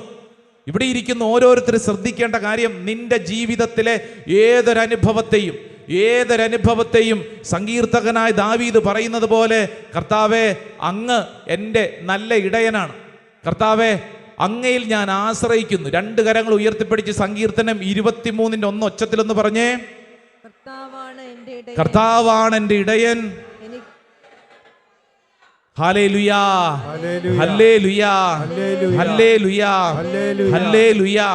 ഇവിടെ ഇരിക്കുന്ന ഓരോരുത്തരും ശ്രദ്ധിക്കേണ്ട കാര്യം, നിന്റെ ജീവിതത്തിലെ ഏതൊരനുഭവത്തെയും സങ്കീർത്തകനായ ദാവീദ് പറയുന്നത് പോലെ, കർത്താവേ അങ്ങ് എൻ്റെ നല്ല ഇടയനാണ്, കർത്താവേ അങ്ങയിൽ ഞാൻ ആശ്രയിക്കുന്നു. രണ്ട് കരങ്ങൾ ഉയർത്തിപ്പിടിച്ച് സങ്കീർത്തനം 23:1 ഒച്ചത്തിലൊന്ന് പറഞ്ഞേ, കർത്താവാണ് എൻ്റെ ഇടയൻ. ഹല്ലേലൂയാ, ഹല്ലേലൂയാ, ഹല്ലേലൂയാ, ഹല്ലേലൂയാ.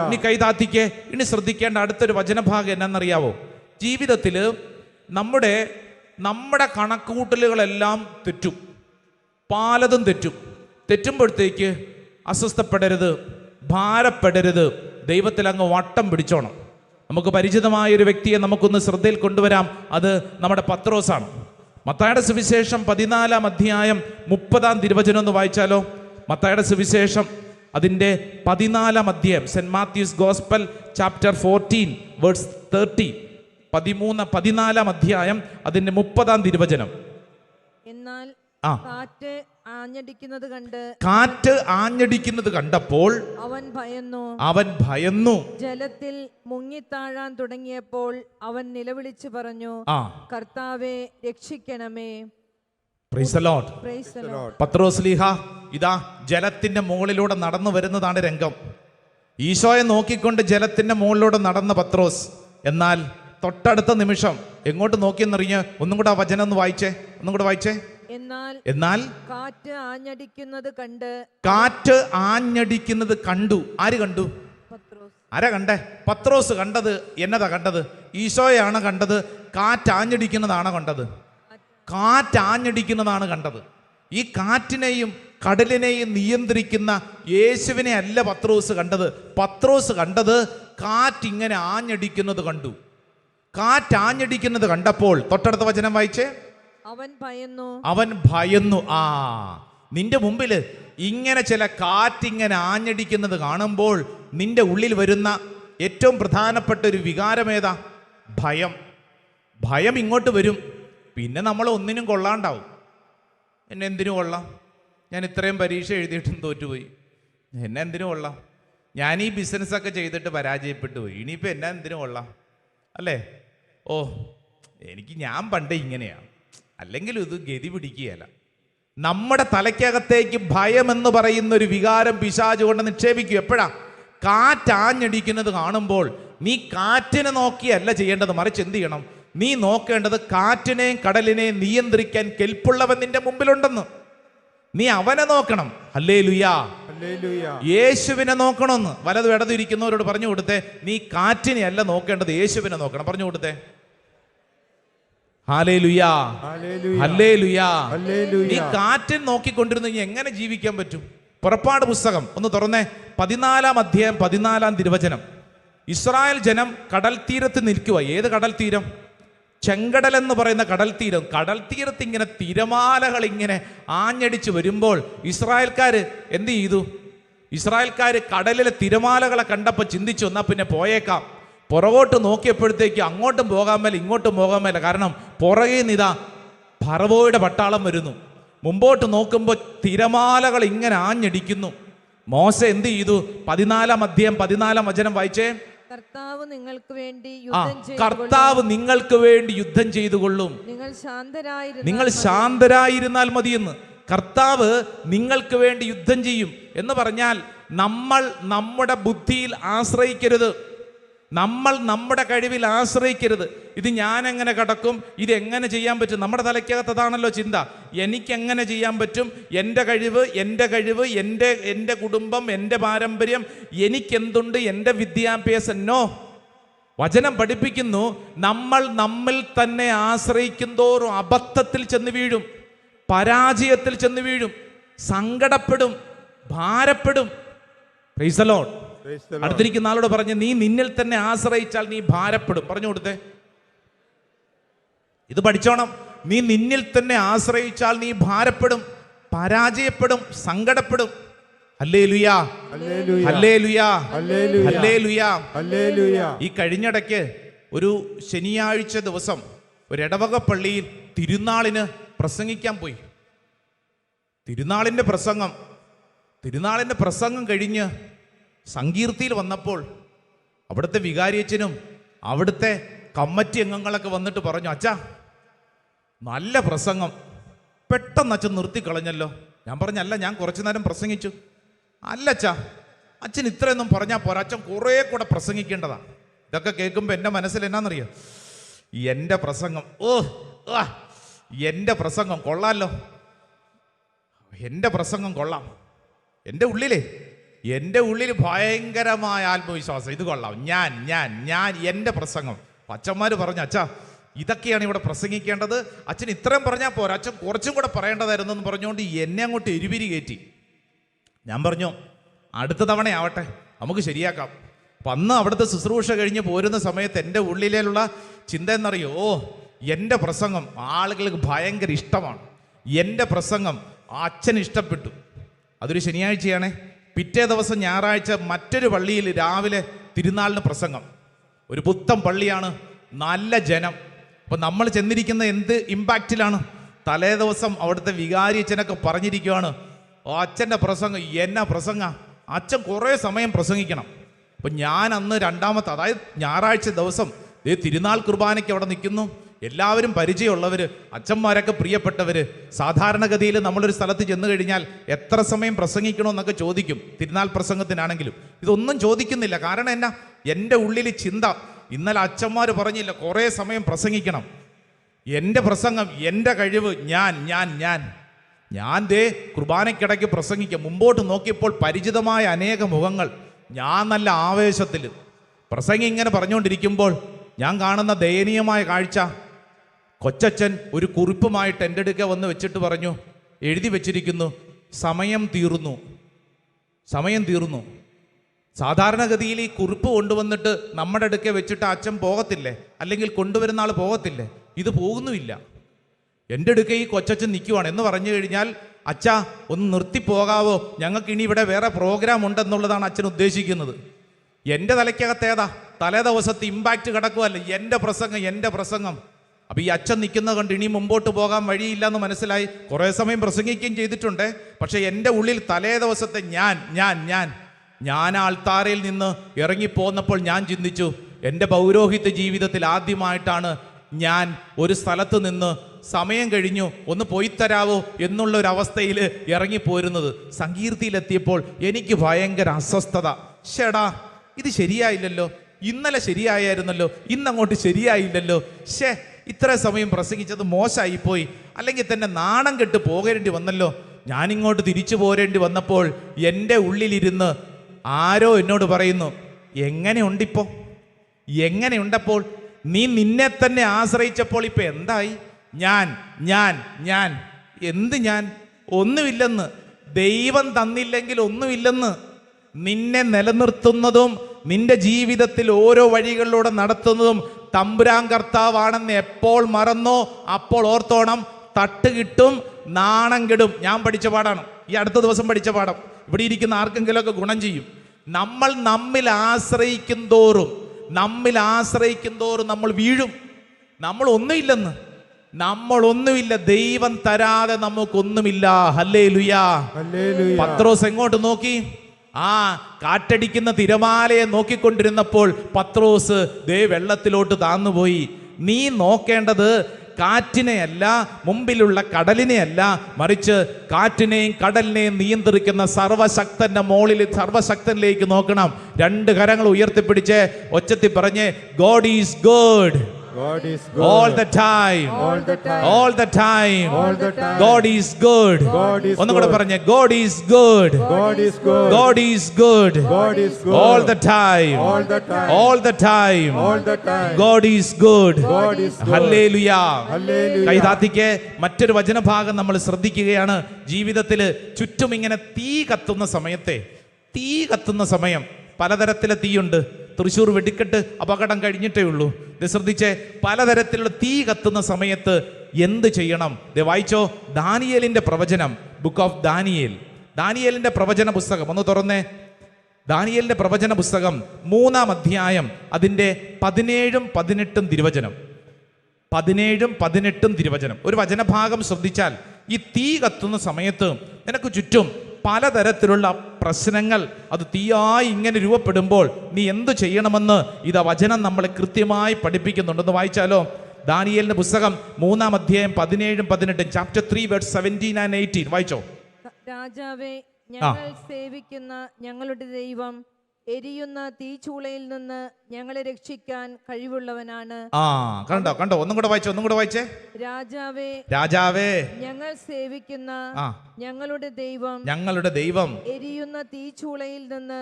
ഇനി കൈ താത്തിക്കേ. ഇനി ശ്രദ്ധിക്കേണ്ട അടുത്തൊരു വചനഭാഗം എന്നാണെന്നറിയാവോ? ജീവിതത്തിൽ നമ്മുടെ കണക്കുകൂട്ടലുകളെല്ലാം തെറ്റും, പലതും തെറ്റുമ്പോഴത്തേക്ക് അസ്വസ്ഥപ്പെടരുത്, ഭാരപ്പെടരുത്, ദൈവത്തിൽ അങ്ങ് വട്ടം പിടിച്ചോണം. നമുക്ക് പരിചിതമായൊരു വ്യക്തിയെ നമുക്കൊന്ന് ശ്രദ്ധയിൽ കൊണ്ടുവരാം. അത് നമ്മുടെ പത്രോസാണ്. മത്തായിയുടെ സുവിശേഷം 14-ാം അധ്യായം 30-ാം തിരുവചനം ഒന്ന് വായിച്ചാലോ? മത്തായിയുടെ സുവിശേഷം അതിൻ്റെ 14-ാം അധ്യായം, saint Matthew's gospel chapter 14 verse 30, 14-ാം അധ്യായം അതിൻ്റെ 30-ാം തിരുവചനം. എന്നാൽ കാറ്റ് ആഞ്ഞടിക്കുന്നത് കണ്ടപ്പോൾ അവൻ ഭയന്നു. ജലത്തിൽ മുങ്ങിത്താഴാൻ തുടങ്ങിയപ്പോൾ അവൻ നിലവിളിച്ചു പറഞ്ഞു, കർത്താവേ രക്ഷിക്കണമേ. Price the Lord. പത്രോസ് ലീഹ ഇതാ ജലത്തിന്റെ മുകളിലൂടെ നടന്നു വരുന്നതാണ് രംഗം. ഈശോയെ നോക്കിക്കൊണ്ട് ജലത്തിന്റെ മുകളിലൂടെ നടന്ന പത്രോസ്, എന്നാൽ തൊട്ടടുത്ത നിമിഷം എങ്ങോട്ട് നോക്കിയെന്നറിഞ്ഞ് ഒന്നും കൂടെ ആ വചനം ഒന്ന് വായിച്ചേ. എന്നാൽ കാറ്റ് ആഞ്ഞടിക്കുന്നത് കണ്ടു. ആര് കണ്ടു? ആരാ കണ്ടേ? പത്രോസ് കണ്ടത് എന്നതാ കണ്ടത്? ഈശോയാണ് കണ്ടത്? കാറ്റാഞ്ഞടിക്കുന്നതാണ് കണ്ടത്? കാറ്റാഞ്ഞടിക്കുന്നതാണ് കണ്ടത്. ഈ കാറ്റിനെയും കടലിനെയും നിയന്ത്രിക്കുന്ന യേശുവിനെ അല്ല പത്രോസ് കണ്ടത്. പത്രോസ് കണ്ടത് കാറ്റിങ്ങനെ ആഞ്ഞടിക്കുന്നത് കണ്ടു. കാറ്റാഞ്ഞടിക്കുന്നത് കണ്ടപ്പോൾ തൊട്ടടുത്ത വചനം വായിച്ചേ. അവൻ ഭയന്നു. നിന്റെ മുമ്പിൽ ഇങ്ങനെ ചില കാറ്റിങ്ങനെ ആഞ്ഞടിക്കുന്നത് കാണുമ്പോൾ നിന്റെ ഉള്ളിൽ വരുന്ന ഏറ്റവും പ്രധാനപ്പെട്ട ഒരു വികാരം ഏതാ? ഭയം. ഭയം ഇങ്ങോട്ട് വരും. പിന്നെ നമ്മൾ ഒന്നിനും കൊള്ളാണ്ടാവും. എന്നെ എന്തിനു കൊള്ളാം? ഞാൻ ഇത്രയും പരീക്ഷ എഴുതിയിട്ടും തോറ്റുപോയി. എന്നെ എന്തിനു കൊള്ളാം? ഞാൻ ഈ ബിസിനസ്സൊക്കെ ചെയ്തിട്ട് പരാജയപ്പെട്ടു പോയി. ഇനിയിപ്പോൾ എന്നെ എന്തിനു കൊള്ളാം? അല്ലേ? ഓ, ഞാൻ പണ്ടേ ഇങ്ങനെയാണ്, അല്ലെങ്കിൽ ഇത് ഗതി പിടിക്കുകയല്ല. നമ്മുടെ തലയ്ക്കകത്തേക്ക് ഭയം എന്ന് പറയുന്ന ഒരു വികാരം പിശാച് കൊണ്ട് നിക്ഷേപിക്കും. എപ്പോഴാ? കാറ്റാഞ്ഞടിക്കുന്നത് കാണുമ്പോൾ നീ കാറ്റിനെ നോക്കിയല്ല ചെയ്യേണ്ടത്, മറിച്ച് എന്ത് ചെയ്യണം? നീ നോക്കേണ്ടത് കാറ്റിനെയും കടലിനെയും നിയന്ത്രിക്കാൻ കെൽപ്പുള്ളവൻ നിന്റെ മുമ്പിലുണ്ടെന്ന്. നീ അവനെ നോക്കണം. ഹല്ലേലൂയാ, യേശുവിനെ നോക്കണമെന്ന്. വലതും ഇടതും ഇരിക്കുന്നവരോട് പറഞ്ഞു കൊടുത്തേ, നീ കാറ്റിനെ അല്ല നോക്കേണ്ടത്, യേശുവിനെ നോക്കണം. പറഞ്ഞു കൊടുത്തേ. ഹല്ലേലൂയാ, ഹല്ലേലൂയാ. നീ കാറ്റിനെ നോക്കിക്കൊണ്ടിരുന്നു എങ്ങനെ ജീവിക്കാൻ പറ്റും? പുറപ്പാട് പുസ്തകം ഒന്ന് തുറന്നേ, 14-ാം അധ്യായം 14-ാം തിരുവചനം. ഇസ്രായേൽ ജനം കടൽ തീരത്ത് നിൽക്കുക. ഏത് കടൽ തീരം? ചെങ്കടൽ എന്ന് പറയുന്ന കടൽ തീരം. കടൽ തീരത്ത് ഇങ്ങനെ തിരമാലകൾ ഇങ്ങനെ ആഞ്ഞടിച്ച് വരുമ്പോൾ ഇസ്രായേൽക്കാർ എന്ത് ചെയ്തു? ഇസ്രായേൽക്കാർ കടലിലെ തിരമാലകളെ കണ്ടപ്പോൾ ചിന്തിച്ചു, എന്നാൽ പിന്നെ പോയേക്കാം. പുറകോട്ട് നോക്കിയപ്പോഴത്തേക്ക് അങ്ങോട്ടും പോകാൻ മേല ഇങ്ങോട്ടും പോകാൻ മേല. കാരണം പുറകെ നിതാ ഫറവോയുടെ പട്ടാളം വരുന്നു. മുമ്പോട്ട് നോക്കുമ്പോൾ തിരമാലകൾ ഇങ്ങനെ ആഞ്ഞടിക്കുന്നു. മോശ എന്ത് ചെയ്തു? 14-ാം അധ്യായം 14-ാം വചനം വായിച്ചേ. കർത്താവ് നിങ്ങൾക്ക് വേണ്ടി യുദ്ധം ചെയ്തുകൊള്ളും, നിങ്ങൾ ശാന്തരായിരുന്നാൽ മതിയെന്ന്. കർത്താവ് നിങ്ങൾക്ക് വേണ്ടി യുദ്ധം ചെയ്യും എന്ന് പറഞ്ഞാൽ നമ്മൾ നമ്മുടെ ബുദ്ധിയിൽ ആശ്രയിക്കരുത്, നമ്മൾ നമ്മുടെ കഴിവിൽ ആശ്രയിക്കരുത്. ഇത് ഞാൻ എങ്ങനെ കടക്കും, ഇതെങ്ങനെ ചെയ്യാൻ പറ്റും? നമ്മുടെ തലയ്ക്കകത്ത് അതാണല്ലോ ചിന്ത. എനിക്കെങ്ങനെ ചെയ്യാൻ പറ്റും? എൻ്റെ കഴിവ്, എൻ്റെ കുടുംബം, എൻ്റെ പാരമ്പര്യം, എനിക്കെന്തുണ്ട്, എൻ്റെ വിദ്യാഭ്യാസം. നോ, വചനം പഠിപ്പിക്കുന്നു, നമ്മൾ നമ്മിൽ തന്നെ ആശ്രയിക്കുന്തോറും അബദ്ധത്തിൽ ചെന്ന് വീഴും, പരാജയത്തിൽ ചെന്ന് വീഴും, സങ്കടപ്പെടും, ഭാരപ്പെടും. Praise the Lord. അടുത്തിരിക്കുന്ന ആളോട് പറഞ്ഞ്, നീ നിന്നിൽ തന്നെ ആശ്രയിച്ചാൽ നീ ഭാരപ്പെടും. പറഞ്ഞു കൊടുത്തേ, ഇത് പഠിച്ചോണം. നീ നിന്നിൽ തന്നെ ആശ്രയിച്ചാൽ നീ ഭാരപ്പെടും, പരാജയപ്പെടും, സങ്കടപ്പെടും. ഹല്ലേലൂയാ, ഹല്ലേലൂയാ, ഹല്ലേലൂയാ, ഹല്ലേലൂയാ. ഈ കഴിഞ്ഞിടയ്ക്ക് ഒരു ശനിയാഴ്ച ദിവസം ഒരു ഇടവക പള്ളിയിൽ തിരുനാളിന് പ്രസംഗിക്കാൻ പോയി. തിരുനാളിൻ്റെ പ്രസംഗം കഴിഞ്ഞ് സങ്കീർത്തിയിൽ വന്നപ്പോൾ അവിടുത്തെ വികാരിയച്ഛനും അവിടുത്തെ കമ്മിറ്റി അംഗങ്ങളൊക്കെ വന്നിട്ട് പറഞ്ഞു, അച്ഛാ നല്ല പ്രസംഗം, പെട്ടെന്ന് അച്ഛൻ നിർത്തിക്കളഞ്ഞല്ലോ. ഞാൻ പറഞ്ഞല്ല, ഞാൻ കുറച്ചു നേരം പ്രസംഗിച്ചു. അല്ല അച്ഛാ, അച്ഛൻ ഇത്രയൊന്നും പറഞ്ഞാൽ പോരാ, അച്ഛൻ കുറേ കൂടെ പ്രസംഗിക്കേണ്ടതാ. ഇതൊക്കെ കേൾക്കുമ്പോൾ എൻ്റെ മനസ്സിൽ എന്നാണെന്നറിയോ? എൻ്റെ പ്രസംഗം, എൻ്റെ പ്രസംഗം കൊള്ളാമല്ലോ, എൻ്റെ പ്രസംഗം കൊള്ളാം. എൻ്റെ ഉള്ളിൽ ഭയങ്കരമായ ആത്മവിശ്വാസം, ഇത് കൊള്ളാം, ഞാൻ എൻ്റെ പ്രസംഗം. അച്ഛന്മാർ പറഞ്ഞു, അച്ഛാ ഇതൊക്കെയാണ് ഇവിടെ പ്രസംഗിക്കേണ്ടത്, അച്ഛൻ ഇത്രയും പറഞ്ഞാൽ പോരാ, അച്ഛൻ കുറച്ചും കൂടെ പറയേണ്ടതായിരുന്നു എന്ന് പറഞ്ഞുകൊണ്ട് എന്നെ അങ്ങോട്ട് എരിപിരി കയറ്റി. ഞാൻ പറഞ്ഞു, അടുത്ത തവണ ആവട്ടെ, നമുക്ക് ശരിയാക്കാം. അപ്പം അന്ന് അവിടുത്തെ ശുശ്രൂഷ കഴിഞ്ഞ് പോരുന്ന സമയത്ത് എൻ്റെ ഉള്ളിലുള്ള ചിന്ത എന്നറിയോ? എൻ്റെ പ്രസംഗം ആളുകൾക്ക് ഭയങ്കര ഇഷ്ടമാണ്, എൻ്റെ പ്രസംഗം അച്ഛന് ഇഷ്ടപ്പെട്ടു. അതൊരു ശനിയാഴ്ചയാണേ. പിറ്റേ ദിവസം ഞായറാഴ്ച മറ്റൊരു പള്ളിയിൽ രാവിലെ തിരുനാളിന് പ്രസംഗം. ഒരു പുത്തൻ പള്ളിയാണ്, നല്ല ജനം. അപ്പം നമ്മൾ ചെന്നിരിക്കുന്ന എന്ത് ഇമ്പാക്റ്റിലാണ്? തലേ ദിവസം അവിടുത്തെ വികാരി അച്ഛനൊക്കെ പറഞ്ഞിരിക്കുകയാണ്, അച്ഛൻ്റെ പ്രസംഗം എന്നാ പ്രസംഗം, അച്ഛൻ കുറേ സമയം പ്രസംഗിക്കണം. അപ്പം ഞാൻ അന്ന് രണ്ടാമത്തെ, അതായത് ഞായറാഴ്ച ദിവസം തിരുനാൾ കുർബാനയ്ക്ക് അവിടെ നിൽക്കുന്നു. എല്ലാവരും പരിചയമുള്ളവർ, അച്ഛന്മാരൊക്കെ പ്രിയപ്പെട്ടവർ. സാധാരണഗതിയിൽ നമ്മളൊരു സ്ഥലത്ത് ചെന്ന് കഴിഞ്ഞാൽ എത്ര സമയം പ്രസംഗിക്കണമെന്നൊക്കെ ചോദിക്കും, തിരുനാൾ പ്രസംഗത്തിനാണെങ്കിലും. ഇതൊന്നും ചോദിക്കുന്നില്ല. കാരണം എന്നാ? എൻ്റെ ഉള്ളിൽ ചിന്ത, ഇന്നലെ അച്ഛന്മാർ പറഞ്ഞില്ല കുറേ സമയം പ്രസംഗിക്കണം. എൻ്റെ പ്രസംഗം, എൻ്റെ കഴിവ്, ഞാൻ കുർബാനയ്ക്കിടയ്ക്ക് പ്രസംഗിക്കാം. മുമ്പോട്ട് നോക്കിയപ്പോൾ പരിചിതമായ അനേക മുഖങ്ങൾ. ഞാൻ നല്ല ആവേശത്തിൽ പ്രസംഗം ഇങ്ങനെ പറഞ്ഞുകൊണ്ടിരിക്കുമ്പോൾ ഞാൻ കാണുന്ന ദയനീയമായ കാഴ്ച, കൊച്ചച്ഛൻ ഒരു കുറിപ്പുമായിട്ട് എൻ്റെ അടുക്ക വന്ന് വെച്ചിട്ട് പറഞ്ഞു, എഴുതി വെച്ചിരിക്കുന്നു, സമയം തീർന്നു. സാധാരണഗതിയിൽ ഈ കുറിപ്പ് കൊണ്ടുവന്നിട്ട് നമ്മുടെ അടുക്ക വെച്ചിട്ട് അച്ഛൻ പോകത്തില്ലേ, അല്ലെങ്കിൽ കൊണ്ടുവരുന്ന ആൾ പോകത്തില്ലേ? ഇത് പോകുന്നുമില്ല. എൻ്റെ അടുക്ക ഈ കൊച്ചച്ഛൻ നിൽക്കുവാണ്. എന്ന് പറഞ്ഞു കഴിഞ്ഞാൽ, അച്ഛാ ഒന്ന് നിർത്തിപ്പോകാവോ, ഞങ്ങൾക്ക് ഇനി ഇവിടെ വേറെ പ്രോഗ്രാം ഉണ്ടെന്നുള്ളതാണ് അച്ഛൻ ഉദ്ദേശിക്കുന്നത്. എൻ്റെ തലയ്ക്കകത്ത് ഏതാ? തലേ ദിവസത്തെ ഇമ്പാക്റ്റ് കിടക്കുമല്ലേ, എൻ്റെ പ്രസംഗം. അപ്പം ഈ അച്ഛൻ നിൽക്കുന്നത് കണ്ട് ഇനി മുമ്പോട്ട് പോകാൻ വഴിയില്ലെന്ന് മനസ്സിലായി. കുറേ സമയം പ്രസംഗിക്കുകയും ചെയ്തിട്ടുണ്ട്. പക്ഷേ എൻ്റെ ഉള്ളിൽ തലേ ദിവസത്തെ ഞാൻ ആൾത്താരയിൽ നിന്ന് ഇറങ്ങിപ്പോന്നപ്പോൾ ഞാൻ ചിന്തിച്ചു, എൻ്റെ പൗരോഹിത്യ ജീവിതത്തിൽ ആദ്യമായിട്ടാണ് ഞാൻ ഒരു സ്ഥലത്ത് നിന്ന് സമയം കഴിഞ്ഞു ഒന്ന് പോയി തരാവോ എന്നുള്ളൊരവസ്ഥയിൽ ഇറങ്ങിപ്പോരുന്നത്. സങ്കീർത്തിയിലെത്തിയപ്പോൾ എനിക്ക് ഭയങ്കര അസ്വസ്ഥത. ഷേടാ, ഇത് ശരിയായില്ലല്ലോ, ഇന്നലെ ശരിയായിരുന്നല്ലോ, ഇന്നങ്ങോട്ട് ശരിയായില്ലല്ലോ, ഇത്ര സമയം പ്രസംഗിച്ചത് മോശമായിപ്പോയി, അല്ലെങ്കിൽ തന്നെ നാണം കെട്ട് പോകേണ്ടി വന്നല്ലോ. ഞാനിങ്ങോട്ട് തിരിച്ചു പോരേണ്ടി വന്നപ്പോൾ എൻ്റെ ഉള്ളിലിരുന്ന് ആരോ എന്നോട് പറയുന്നു, എങ്ങനെയുണ്ടപ്പോൾ നീ നിന്നെ തന്നെ ആശ്രയിച്ചപ്പോൾ ഇപ്പം എന്തായി? ഞാൻ ഒന്നുമില്ലെന്ന്. ദൈവം തന്നില്ലെങ്കിൽ ഒന്നുമില്ലെന്ന്. നിന്നെ നിലനിർത്തുന്നതും നിന്റെ ജീവിതത്തിൽ ഓരോ വഴികളിലൂടെ നടത്തുന്നതും തമ്പുരാൻ കർത്താവാണെന്ന് എപ്പോൾ മറന്നോ അപ്പോൾ ഓർത്തോണം, തട്ട് കിട്ടും, നാണം കെടും. ഞാൻ പഠിച്ച പാടാണ്, ഈ അടുത്ത ദിവസം പഠിച്ച പാഠം. ഇവിടെ ഇരിക്കുന്ന ആർക്കെങ്കിലുമൊക്കെ ഗുണം ചെയ്യും. നമ്മിൽ ആശ്രയിക്കും തോറും നമ്മൾ വീഴും. നമ്മളൊന്നുമില്ല, ദൈവം തരാതെ നമുക്കൊന്നുമില്ല. ഹല്ലേലൂയാ. പത്രോസ് എങ്ങോട്ട് നോക്കി? കാറ്റടിക്കുന്ന തിരമാലയെ നോക്കിക്കൊണ്ടിരുന്നപ്പോൾ പത്രോസ് വെള്ളത്തിലോട്ട് താന്നുപോയി. നീ നോക്കേണ്ടത് കാറ്റിനെയല്ല, മുമ്പിലുള്ള കടലിനെയല്ല, മറിച്ച് കാറ്റിനെയും കടലിനെയും നിയന്ത്രിക്കുന്ന സർവശക്തനിലേക്ക് നോക്കണം. 2 കരങ്ങൾ ഉയർത്തിപ്പിടിച്ച് ഒച്ചത്തിൽ പറഞ്ഞ്, God is good all the time. God is good. ഒന്നും കൂടെ പറഞ്ഞേ, God is good. All the time. God is good. Hallelujah. കൈതാത്തിക്ക് മറ്റൊരു വചനഭാഗം നമ്മൾ ശ്രദ്ധിക്കുകയാണ്. ജീവിതത്തിൽ ചുറ്റും ഇങ്ങനെ തീ കത്തുന്ന സമയം, പലതരത്തിലെ തീയുണ്ട്. തൃശ്ശൂർ വെടിക്കെട്ട് അപകടം കഴിഞ്ഞിട്ടേ ഉള്ളൂ. ഇത് ശ്രദ്ധിച്ചേ, പലതരത്തിലുള്ള തീ കത്തുന്ന സമയത്ത് എന്ത് ചെയ്യണം? വായിച്ചോ, ദാനിയേലിന്റെ പ്രവചനം, ബുക്ക് ഓഫ് ദാനിയേലിന്റെ പ്രവചന പുസ്തകം ഒന്ന് തുറന്നേ. ദാനിയേലിന്റെ പ്രവചന പുസ്തകം 3-ാം അധ്യായം, അതിൻ്റെ 17-ഉം 18-ഉം തിരുവചനം. 17-ഉം 18-ഉം തിരുവചനം. ഒരു വചനഭാഗം ശ്രദ്ധിച്ചാൽ, ഈ തീ കത്തുന്ന സമയത്ത് നിനക്ക് ചുറ്റും പലതരത്തിലുള്ള പ്രശ്നങ്ങൾ അത് തീയായി ഇങ്ങനെ രൂപപ്പെടുമ്പോൾ നീ എന്തു ചെയ്യണമെന്ന് ഇതാ വചനം നമ്മളെ കൃത്യമായി പഠിപ്പിക്കുന്നുണ്ടെന്ന് വായിച്ചാലോ. ദാനിയേലിന്റെ പുസ്തകം 3-ാം അധ്യായം 17-ഉം 18-ഉം, ചാപ്റ്റർ 3 വേഴ്സ് 17 and 18 വായിച്ചോ. രാജാവേ, ഞങ്ങൾ സേവിക്കുന്ന ഞങ്ങളുടെ ദൈവം എരിയുന്ന തീച്ചൂളയിൽ നിന്ന് ഞങ്ങളെ രക്ഷിക്കാൻ കഴിവുള്ളവനാണ്. കണ്ടോ ഒന്നും കൂടെ വായിച്ചേ. രാജാവേ, ഞങ്ങൾ സേവിക്കുന്ന ഞങ്ങളുടെ ദൈവം എരിയുന്ന തീച്ചൂളയിൽ നിന്ന്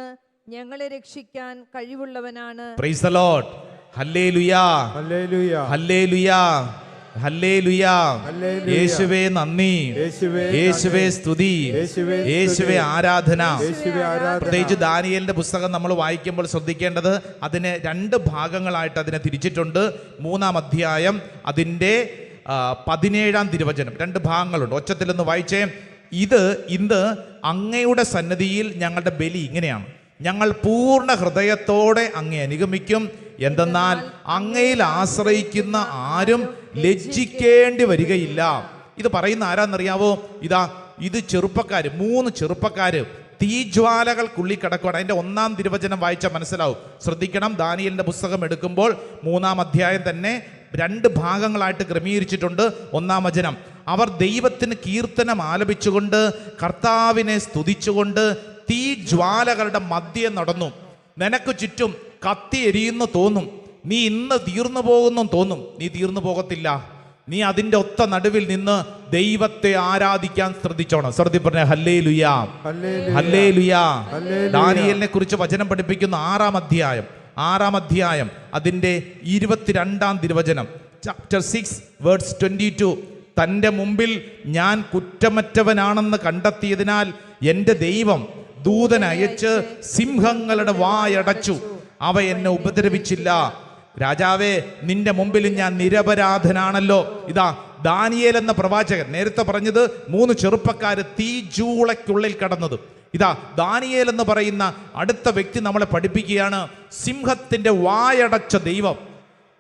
ഞങ്ങളെ രക്ഷിക്കാൻ കഴിവുള്ളവനാണ്. Praise the Lord. ഹല്ലേലൂയാ. യേശുവേ നന്ദി, യേശുവേ സ്തുതി, യേശുവേ ആരാധന. പ്രത്യേകിച്ച് ദാനിയേലിന്റെ പുസ്തകം നമ്മൾ വായിക്കുമ്പോൾ ശ്രദ്ധിക്കേണ്ടത്, അതിന് 2 ഭാഗങ്ങളായിട്ട് അതിനെ തിരിച്ചിട്ടുണ്ട്. 3-ാം അധ്യായം അതിൻ്റെ 17-ാം തിരുവചനം, 2 ഭാഗങ്ങളുണ്ട്. ഒച്ചത്തിലൊന്ന് വായിച്ചേ. ഇന്ന് അങ്ങയുടെ സന്നിധിയിൽ ഞങ്ങളുടെ ബലി ഇങ്ങനെയാണ്: ഞങ്ങൾ പൂർണ്ണ ഹൃദയത്തോടെ അങ്ങേ അനുഗമിക്കും. എന്തെന്നാൽ അങ്ങയിൽ ആശ്രയിക്കുന്ന ആരും ലജ്ജിക്കേണ്ടി വരികയില്ല. ഇത് പറയുന്ന ആരാന്നറിയാവോ? ഇത് 3 ചെറുപ്പക്കാര് തീജ്വാലകൾക്കുള്ളിൽ കിടക്കുകയാണ്. അതിൻ്റെ 1-ാം തിരുവചനം വായിച്ചാൽ മനസ്സിലാവും. ശ്രദ്ധിക്കണം, ദാനിയേലിന്റെ പുസ്തകം എടുക്കുമ്പോൾ 3-ാം അധ്യായം തന്നെ 2 ഭാഗങ്ങളായിട്ട് ക്രമീകരിച്ചിട്ടുണ്ട്. 1-ാം വചനം, അവർ ദൈവത്തിന് കീർത്തനം ആലപിച്ചുകൊണ്ട് കർത്താവിനെ സ്തുതിച്ചുകൊണ്ട് തീജ്വാലകളുടെ മധ്യേ നടന്നു. നിനക്ക് ചുറ്റും കത്തി എരിയുന്നു തോന്നും, നീ ഇന്ന് തീർന്നു പോകുന്നു തോന്നും. നീ തീർന്നു പോകത്തില്ല. നീ അതിൻ്റെ ഒത്ത നടുവിൽ നിന്ന് ദൈവത്തെ ആരാധിക്കാൻ ശ്രദ്ധിച്ചോണം. ശ്രദ്ധി പറഞ്ഞ ഹല്ലേലൂയാ, ഹല്ലേലൂയാ. ദാനിയേലിനെ കുറിച്ച് വചനം പഠിപ്പിക്കുന്ന 6-ാം അധ്യായം അതിൻ്റെ 22-ാം തിരുവചനം, ചാപ്റ്റർ 6 വേഴ്സ് 22. തൻ്റെ മുമ്പിൽ ഞാൻ കുറ്റമറ്റവനാണെന്ന് കണ്ടെത്തിയതിനാൽ എൻ്റെ ദൈവം ദൂതനയച്ച് സിംഹങ്ങളുടെ വായടച്ചു, അവ എന്നെ ഉപദ്രവിച്ചില്ല. രാജാവേ, നിന്റെ മുമ്പിൽ ഞാൻ നിരപരാധനാണല്ലോ. ദാനിയേൽ എന്ന പ്രവാചകൻ നേരത്തെ പറഞ്ഞത് 3 ചെറുപ്പക്കാര് തീജൂളയ്ക്കുള്ളിൽ കടന്നത്. ഇതാ ദാനിയേൽ എന്ന് പറയുന്ന അടുത്ത വ്യക്തി നമ്മളെ പഠിപ്പിക്കുകയാണ് സിംഹത്തിൻ്റെ വായടച്ച ദൈവം.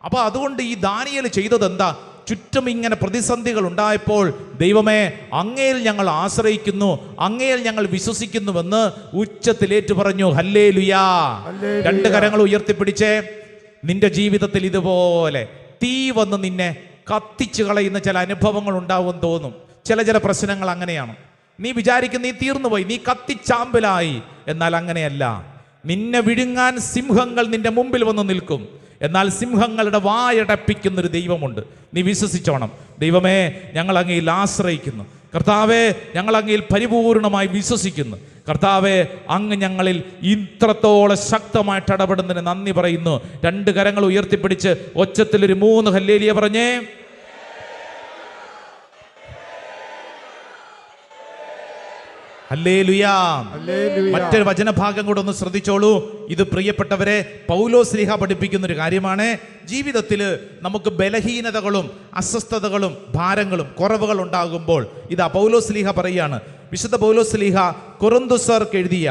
അപ്പോൾ അതുകൊണ്ട് ഈ ദാനിയേൽ ചെയ്തത് എന്താ? ചുറ്റും ഇങ്ങനെ പ്രതിസന്ധികൾ ഉണ്ടായപ്പോൾ ദൈവമേ അങ്ങയിൽ ഞങ്ങൾ ആശ്രയിക്കുന്നു, അങ്ങയിൽ ഞങ്ങൾ വിശ്വസിക്കുന്നുവെന്ന് ഉച്ചത്തിലേറ്റു പറഞ്ഞു. ഹല്ലേലൂയാ. രണ്ട് കരങ്ങൾ ഉയർത്തിപ്പിടിച്ചേ. നിന്റെ ജീവിതത്തിൽ ഇതുപോലെ തീ വന്ന് നിന്നെ കത്തിച്ചു കളയുന്ന ചില അനുഭവങ്ങൾ ഉണ്ടാവും തോന്നും. ചില പ്രശ്നങ്ങൾ അങ്ങനെയാണ്. നീ വിചാരിക്കും നീ തീർന്നുപോയി, നീ കത്തിച്ചാമ്പലായി. എന്നാൽ അങ്ങനെയല്ല. നിന്നെ വിഴുങ്ങാൻ സിംഹങ്ങൾ നിന്റെ മുമ്പിൽ വന്ന് നിൽക്കും. എന്നാൽ സിംഹങ്ങളുടെ വായടപ്പിക്കുന്നൊരു ദൈവമുണ്ട്. നീ വിശ്വസിച്ചോണം. ദൈവമേ, ഞങ്ങൾ അങ്ങയിൽ ആശ്രയിക്കുന്നു. കർത്താവേ, ഞങ്ങൾ അങ്ങയിൽ പരിപൂർണമായി വിശ്വസിക്കുന്നു. കർത്താവേ, അങ്ങ് ഞങ്ങളിൽ ഇത്രത്തോളം ശക്തമായിട്ട് ഇടപെടുന്നതിന് നന്ദി പറയുന്നു. രണ്ട് കരങ്ങൾ ഉയർത്തിപ്പിടിച്ച് ഒച്ചത്തിലൊരു 3 ഹല്ലേലൂയ പറഞ്ഞേ. ഹല്ലേലൂയാ. മറ്റൊരു വചനഭാഗം കൂടെ ഒന്ന് ശ്രദ്ധിച്ചോളൂ. ഇത് പ്രിയപ്പെട്ടവരെ പൗലോസ് ലീഹ പഠിപ്പിക്കുന്ന ഒരു കാര്യമാണ്. ജീവിതത്തിൽ നമുക്ക് ബലഹീനതകളും അസ്വസ്ഥതകളും ഭാരങ്ങളും കുറവുകൾ ഉണ്ടാകുമ്പോൾ ഇതാ പൗലോസ് ലീഹ പറയുകയാണ്. വിശുദ്ധ പൗലോസ് ലീഹ കൊറിന്തോസ്യർക്ക് എഴുതിയ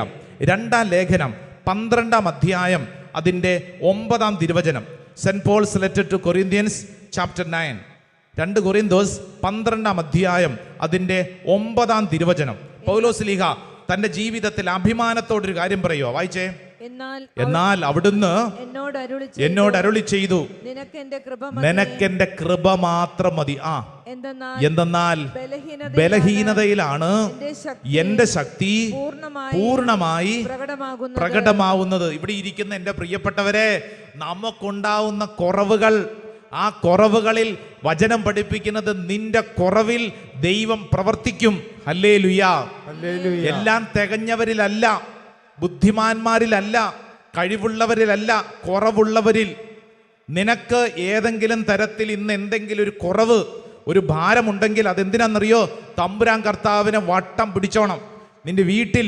2-ാം ലേഖനം 12-ാം അധ്യായം അതിൻ്റെ 9-ാം തിരുവചനം. Saint Paul's letter to Corinthians chapter 9, 2 കൊറിന്തോസ് 12-ാം അധ്യായം അതിൻ്റെ 9-ാം തിരുവചനം. പൗലോസ് ലീഹ തന്റെ ജീവിതത്തിൽ അഭിമാനത്തോടൊരു കാര്യം പറയുക. വായിച്ചേ. എന്നാൽ അവിടുന്ന് എന്നോട് അരുളി ചെയ്തു, നിനക്കെന്റെ കൃപ മാത്രം മതി. എന്തെന്നാൽ ബലഹീനതയിലാണ് എന്റെ ശക്തി പൂർണ്ണമായി പ്രകടമാവുന്നത്. ഇവിടെ ഇരിക്കുന്ന എൻ്റെ പ്രിയപ്പെട്ടവരെ, നമുക്കുണ്ടാവുന്ന കുറവുകൾ, ആ കുറവുകളിൽ വചനം പഠിപ്പിക്കുന്നത് നിന്റെ കുറവിൽ ദൈവം പ്രവർത്തിക്കും. ഹല്ലേലൂയാ. എല്ലാം തികഞ്ഞവരിലല്ല, ബുദ്ധിമാന്മാരിലല്ല, കഴിവുള്ളവരിലല്ല, കുറവുള്ളവരിൽ. നിനക്ക് ഏതെങ്കിലും തരത്തിൽ ഇന്ന് എന്തെങ്കിലും ഒരു കുറവ്, ഒരു ഭാരമുണ്ടെങ്കിൽ അതെന്തിനാണെന്നറിയോ? തമ്പുരാൻ കർത്താവിനെ വട്ടം പിടിച്ചോണം. നിന്റെ വീട്ടിൽ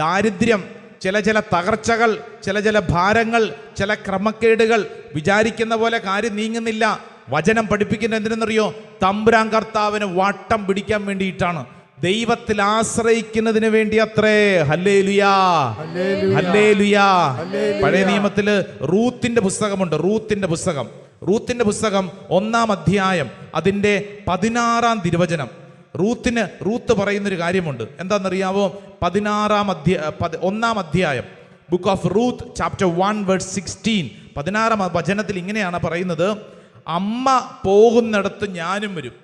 ദാരിദ്ര്യം, ചില തകർച്ചകൾ, ചില ഭാരങ്ങൾ, ചില ക്രമക്കേടുകൾ, വിചാരിക്കുന്ന പോലെ കാര്യം നീങ്ങുന്നില്ല. വചനം പഠിപ്പിക്കുന്ന എന്തിനെന്നറിയോ? തമ്പുരാൻ കർത്താവിന് വട്ടം പിടിക്കാൻ വേണ്ടിയിട്ടാണ്. ദൈവത്തിൽ ആശ്രയിക്കുന്നതിന് വേണ്ടി അത്രേ. ഹല്ലേലൂയാ, ഹല്ലേലൂയാ. പഴയ നിയമത്തില് റൂത്തിന്റെ പുസ്തകമുണ്ട്. റൂത്തിന്റെ പുസ്തകം 1-ാം അധ്യായം അതിൻ്റെ 16-ാം തിരുവചനം. റൂത്ത് പറയുന്നൊരു കാര്യമുണ്ട്. എന്താണെന്നറിയാവോ? 1-ാം അധ്യായം book of Ruth chapter 1 verse 16, 16-ാം വചനത്തിൽ ഇങ്ങനെയാണ് പറയുന്നത്: അമ്മ പോകുന്നിടത്ത് ഞാനും വരും,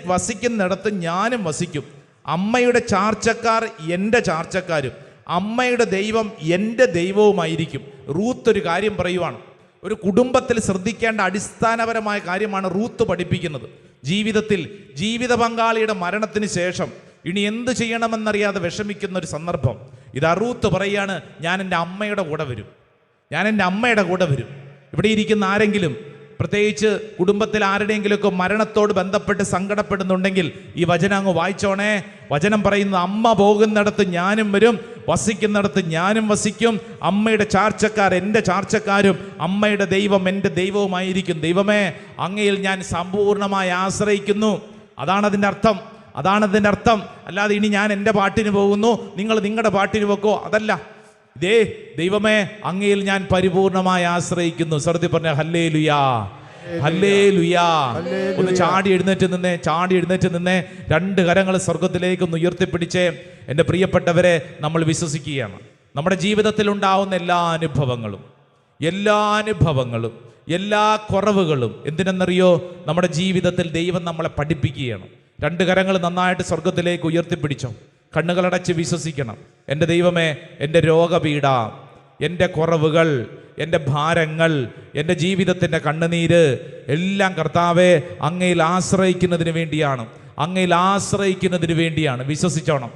വസിക്കുന്നിടത്ത് ഞാനും വസിക്കും. അമ്മയുടെ ചാർച്ചക്കാർ എൻ്റെ ചാർച്ചക്കാരും അമ്മയുടെ ദൈവം എൻ്റെ ദൈവവുമായിരിക്കും. റൂത്ത് ഒരു കാര്യം പറയുവാണ്. ഒരു കുടുംബത്തിൽ ശ്രദ്ധിക്കേണ്ട അടിസ്ഥാനപരമായ കാര്യമാണ് റൂത്ത് പഠിപ്പിക്കുന്നത്. ജീവിതത്തിൽ ജീവിത പങ്കാളിയുടെ മരണത്തിന് ശേഷം ഇനി എന്ത് ചെയ്യണമെന്നറിയാതെ വിഷമിക്കുന്ന ഒരു സന്ദർഭം. ഇതാ റൂത്ത് പറയാണ്, ഞാൻ എൻ്റെ അമ്മയുടെ കൂടെ വരും. ഇവിടെ ഇരിക്കുന്ന ആരെങ്കിലും, പ്രത്യേകിച്ച് കുടുംബത്തിൽ ആരുടെയെങ്കിലുമൊക്കെ മരണത്തോട് ബന്ധപ്പെട്ട് സങ്കടപ്പെടുന്നുണ്ടെങ്കിൽ ഈ വചനം അങ്ങ് വായിച്ചോണേ. വചനം പറയുന്നത്, അമ്മ പോകുന്നിടത്ത് ഞാനും വരും, വസിക്കുന്നിടത്ത് ഞാനും വസിക്കും. അമ്മയുടെ ചാർച്ചക്കാർ എൻ്റെ ചാർച്ചക്കാരും അമ്മയുടെ ദൈവം എൻ്റെ ദൈവവുമായിരിക്കും. ദൈവമേ, അങ്ങയിൽ ഞാൻ സമ്പൂർണ്ണമായി ആശ്രയിക്കുന്നു. അതാണതിൻ്റെ അർത്ഥം. അല്ലാതെ ഇനി ഞാൻ എൻ്റെ പാട്ടിന് പോകുന്നു, നിങ്ങൾ നിങ്ങളുടെ പാട്ടിന് വെക്കോ, അതല്ല. ദൈവമേ, അങ്ങയിൽ ഞാൻ പരിപൂർണമായി ആശ്രയിക്കുന്നു. സർദി പറഞ്ഞ ഹല്ലേലൂയാ, ഹല്ലേലൂയാ. ഒന്ന് ചാടി എഴുന്നേറ്റ് നിന്നേ. 2 കരങ്ങൾ സ്വർഗത്തിലേക്കൊന്ന് ഉയർത്തിപ്പിടിച്ചേ. എൻ്റെ പ്രിയപ്പെട്ടവരെ, നമ്മൾ വിശ്വസിക്കുകയാണ്. നമ്മുടെ ജീവിതത്തിൽ ഉണ്ടാവുന്ന എല്ലാ അനുഭവങ്ങളും എല്ലാ കുറവുകളും എന്തിനെന്നറിയോ? നമ്മുടെ ജീവിതത്തിൽ ദൈവം നമ്മളെ പഠിപ്പിക്കുകയാണ്. 2 കരങ്ങൾ നന്നായിട്ട് സ്വർഗത്തിലേക്ക് ഉയർത്തിപ്പിടിച്ചോ. കണ്ണുകളടച്ച് വിശ്വസിക്കണം. എൻ്റെ ദൈവമേ, എൻ്റെ രോഗപീഡ, എൻ്റെ കുറവുകൾ, എൻ്റെ ഭാരങ്ങൾ, എൻ്റെ ജീവിതത്തിൻ്റെ കണ്ണുനീര് എല്ലാം കർത്താവേ അങ്ങയിൽ ആശ്രയിക്കുന്നതിന് വേണ്ടിയാണ്. വിശ്വസിച്ചോണം.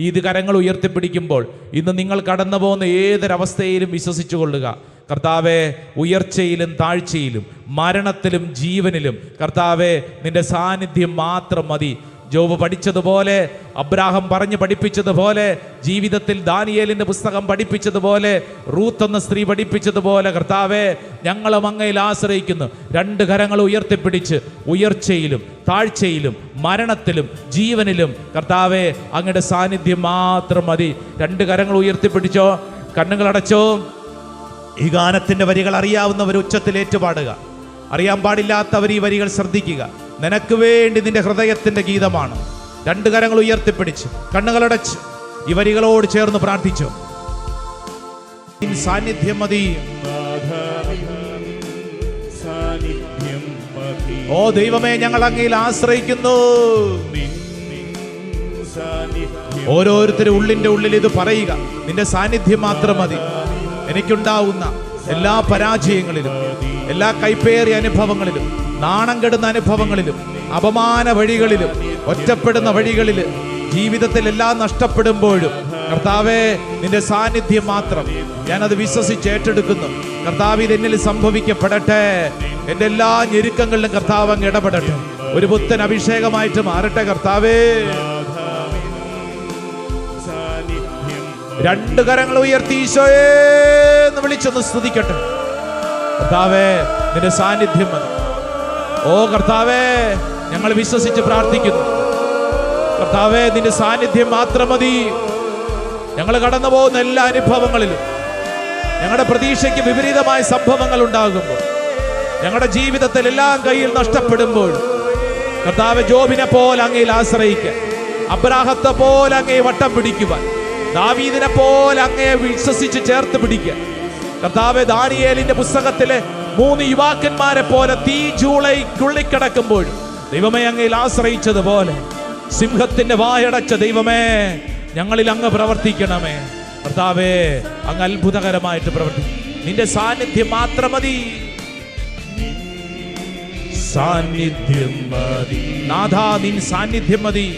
ഇത് കരങ്ങൾ ഉയർത്തിപ്പിടിക്കുമ്പോൾ ഇന്ന് നിങ്ങൾ കടന്നു പോകുന്ന ഏതൊരവസ്ഥയിലും വിശ്വസിച്ചു കൊള്ളുക. കർത്താവേ, ഉയർച്ചയിലും താഴ്ചയിലും മരണത്തിലും ജീവനിലും കർത്താവേ നിന്റെ സാന്നിധ്യം മാത്രം മതി. ജോബ് പഠിച്ചതുപോലെ, അബ്രാഹം പറഞ്ഞു പഠിപ്പിച്ചതുപോലെ, ജീവിതത്തിൽ ദാനിയേലിന്റെ പുസ്തകം പഠിപ്പിച്ചതുപോലെ, റൂത്ത് എന്ന സ്ത്രീ പഠിപ്പിച്ചതുപോലെ, കർത്താവേ ഞങ്ങളും അങ്ങയിൽ ആശ്രയിക്കുന്നു. 2 കരങ്ങൾ ഉയർത്തിപ്പിടിച്ച് ഉയർച്ചയിലും താഴ്ചയിലും മരണത്തിലും ജീവനിലും കർത്താവേ അങ്ങയുടെ സാന്നിധ്യം മാത്രം മതി. 2 കരങ്ങൾ ഉയർത്തിപ്പിടിച്ചോ, കണ്ണുകളടച്ചോ. ഈ ഗാനത്തിന്റെ വരികൾ അറിയാവുന്നവർ ഉച്ചത്തിൽ ഏറ്റുപാടുക. അറിയാൻ പാടില്ലാത്തവർ ഈ വരികൾ ശ്രദ്ധിക്കുക. നിനക്ക് വേണ്ടി നിന്റെ ഹൃദയത്തിന്റെ ഗീതമാണ്. 2 കരങ്ങൾ ഉയർത്തിപ്പിടിച്ച് കണ്ണുകളടച്ച് ഈ വരികളോട് ചേർന്ന് പ്രാർത്ഥിച്ചു. സാന്നിധ്യം മതി. ഓ ദൈവമേ, ഞങ്ങൾ അങ്ങയിൽ ആശ്രയിക്കുന്നു. ഓരോരുത്തരും ഉള്ളിന്റെ ഉള്ളിൽ ഇത് പറയുക. നിന്റെ സാന്നിധ്യം മാത്രം മതി. എനിക്കുണ്ടാവുന്ന എല്ലാ പരാജയങ്ങളിലും, എല്ലാ കൈപ്പേറിയ അനുഭവങ്ങളിലും, നാണം കെടുന്ന അനുഭവങ്ങളിലും, അപമാന വഴികളിലും, ഒറ്റപ്പെടുന്ന വഴികളിൽ, ജീവിതത്തിൽ എല്ലാം നഷ്ടപ്പെടുമ്പോഴും കർത്താവേ നിന്റെ സാന്നിധ്യം മാത്രം ഞാനത് വിശ്വസിച്ച് ഏറ്റെടുക്കുന്നു. കർത്താവ് ഇത് എന്നിൽ സംഭവിക്കപ്പെടട്ടെ. എൻ്റെ എല്ലാ ഞെരുക്കങ്ങളിലും കർത്താവ് അങ്ങ് ഇടപെടട്ടെ. ഒരു പുത്തൻ അഭിഷേകമായിട്ട് മാറട്ടെ കർത്താവേ. 2 കരങ്ങൾ ഉയർത്തി ഈശോയെ എന്ന് വിളിച്ചൊന്ന് സ്തുതിക്കട്ടെ. കർത്താവേ നിന്റെ സാന്നിധ്യം മതി. ഓ കർത്താവേ, ഞങ്ങൾ വിശ്വസിച്ച് പ്രാർത്ഥിക്കുന്നു. കർത്താവേ നിന്റെ സാന്നിധ്യം മാത്രം മതി. ഞങ്ങൾ കടന്നു പോകുന്ന എല്ലാ അനുഭവങ്ങളിലും, ഞങ്ങളുടെ പ്രതീക്ഷയ്ക്ക് വിപരീതമായ സംഭവങ്ങൾ ഉണ്ടാകുമ്പോൾ, ഞങ്ങളുടെ ജീവിതത്തിൽ എല്ലാം കയ്യിൽ നഷ്ടപ്പെടുമ്പോൾ കർത്താവേ ജോബിനെ പോലെ അങ്ങയിൽ ആശ്രയിക്കാൻ, അബ്രാഹത്തെ പോലെ അങ്ങയെ വട്ടം പിടിക്കുവാൻ, ദാവീദിനെ പോലെ അങ്ങയെ വിശ്വസിച്ച് ചേർത്ത് പിടിക്കാൻ, കർത്താവേ ദാനിയേലിന്റെ പുസ്തകത്തിലെ 3 യുവാക്കന്മാരെ പോലെ തീ ചൂളയ്ക്കുള്ളിക്കിടക്കുമ്പോൾ ദൈവമേ അങ്ങയിൽ ആശ്രയിച്ചതുപോലെ, സിംഹത്തിന്റെ വായടച്ച ദൈവമേ ഞങ്ങളിൽ അങ്ങ് പ്രവർത്തിക്കണമേ. കർത്താവേ അങ്ങ് അത്ഭുതകരമായിട്ട് പ്രവർത്തിക്കും. നിന്റെ സാന്നിധ്യം മാത്രം മതി. സാന്നിധ്യം മതി നാഥാ, നിൻ സാന്നിധ്യം മതി.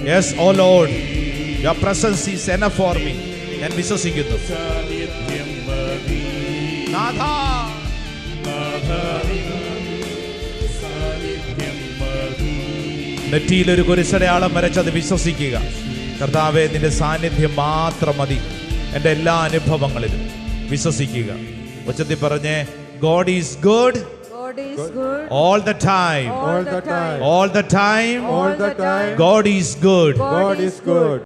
Yes, oh Lord, your presence is enough for me. ഞാൻ വിശ്വസിക്കുന്നു നാഥാ. നെറ്റിയിൽ ഒരു കുരിശടയാളം വരച്ചത് വിശ്വസിക്കുക. കർത്താവേ നിന്റെ സാന്നിധ്യം മാത്രം മതി എൻ്റെ എല്ലാ അനുഭവങ്ങളിലും. വിശ്വസിക്കുക. ഉച്ചത്തിൽ പറഞ്ഞേ, God is good. God is good. All the time. All the time. All the time. All the time. God is good. God is good.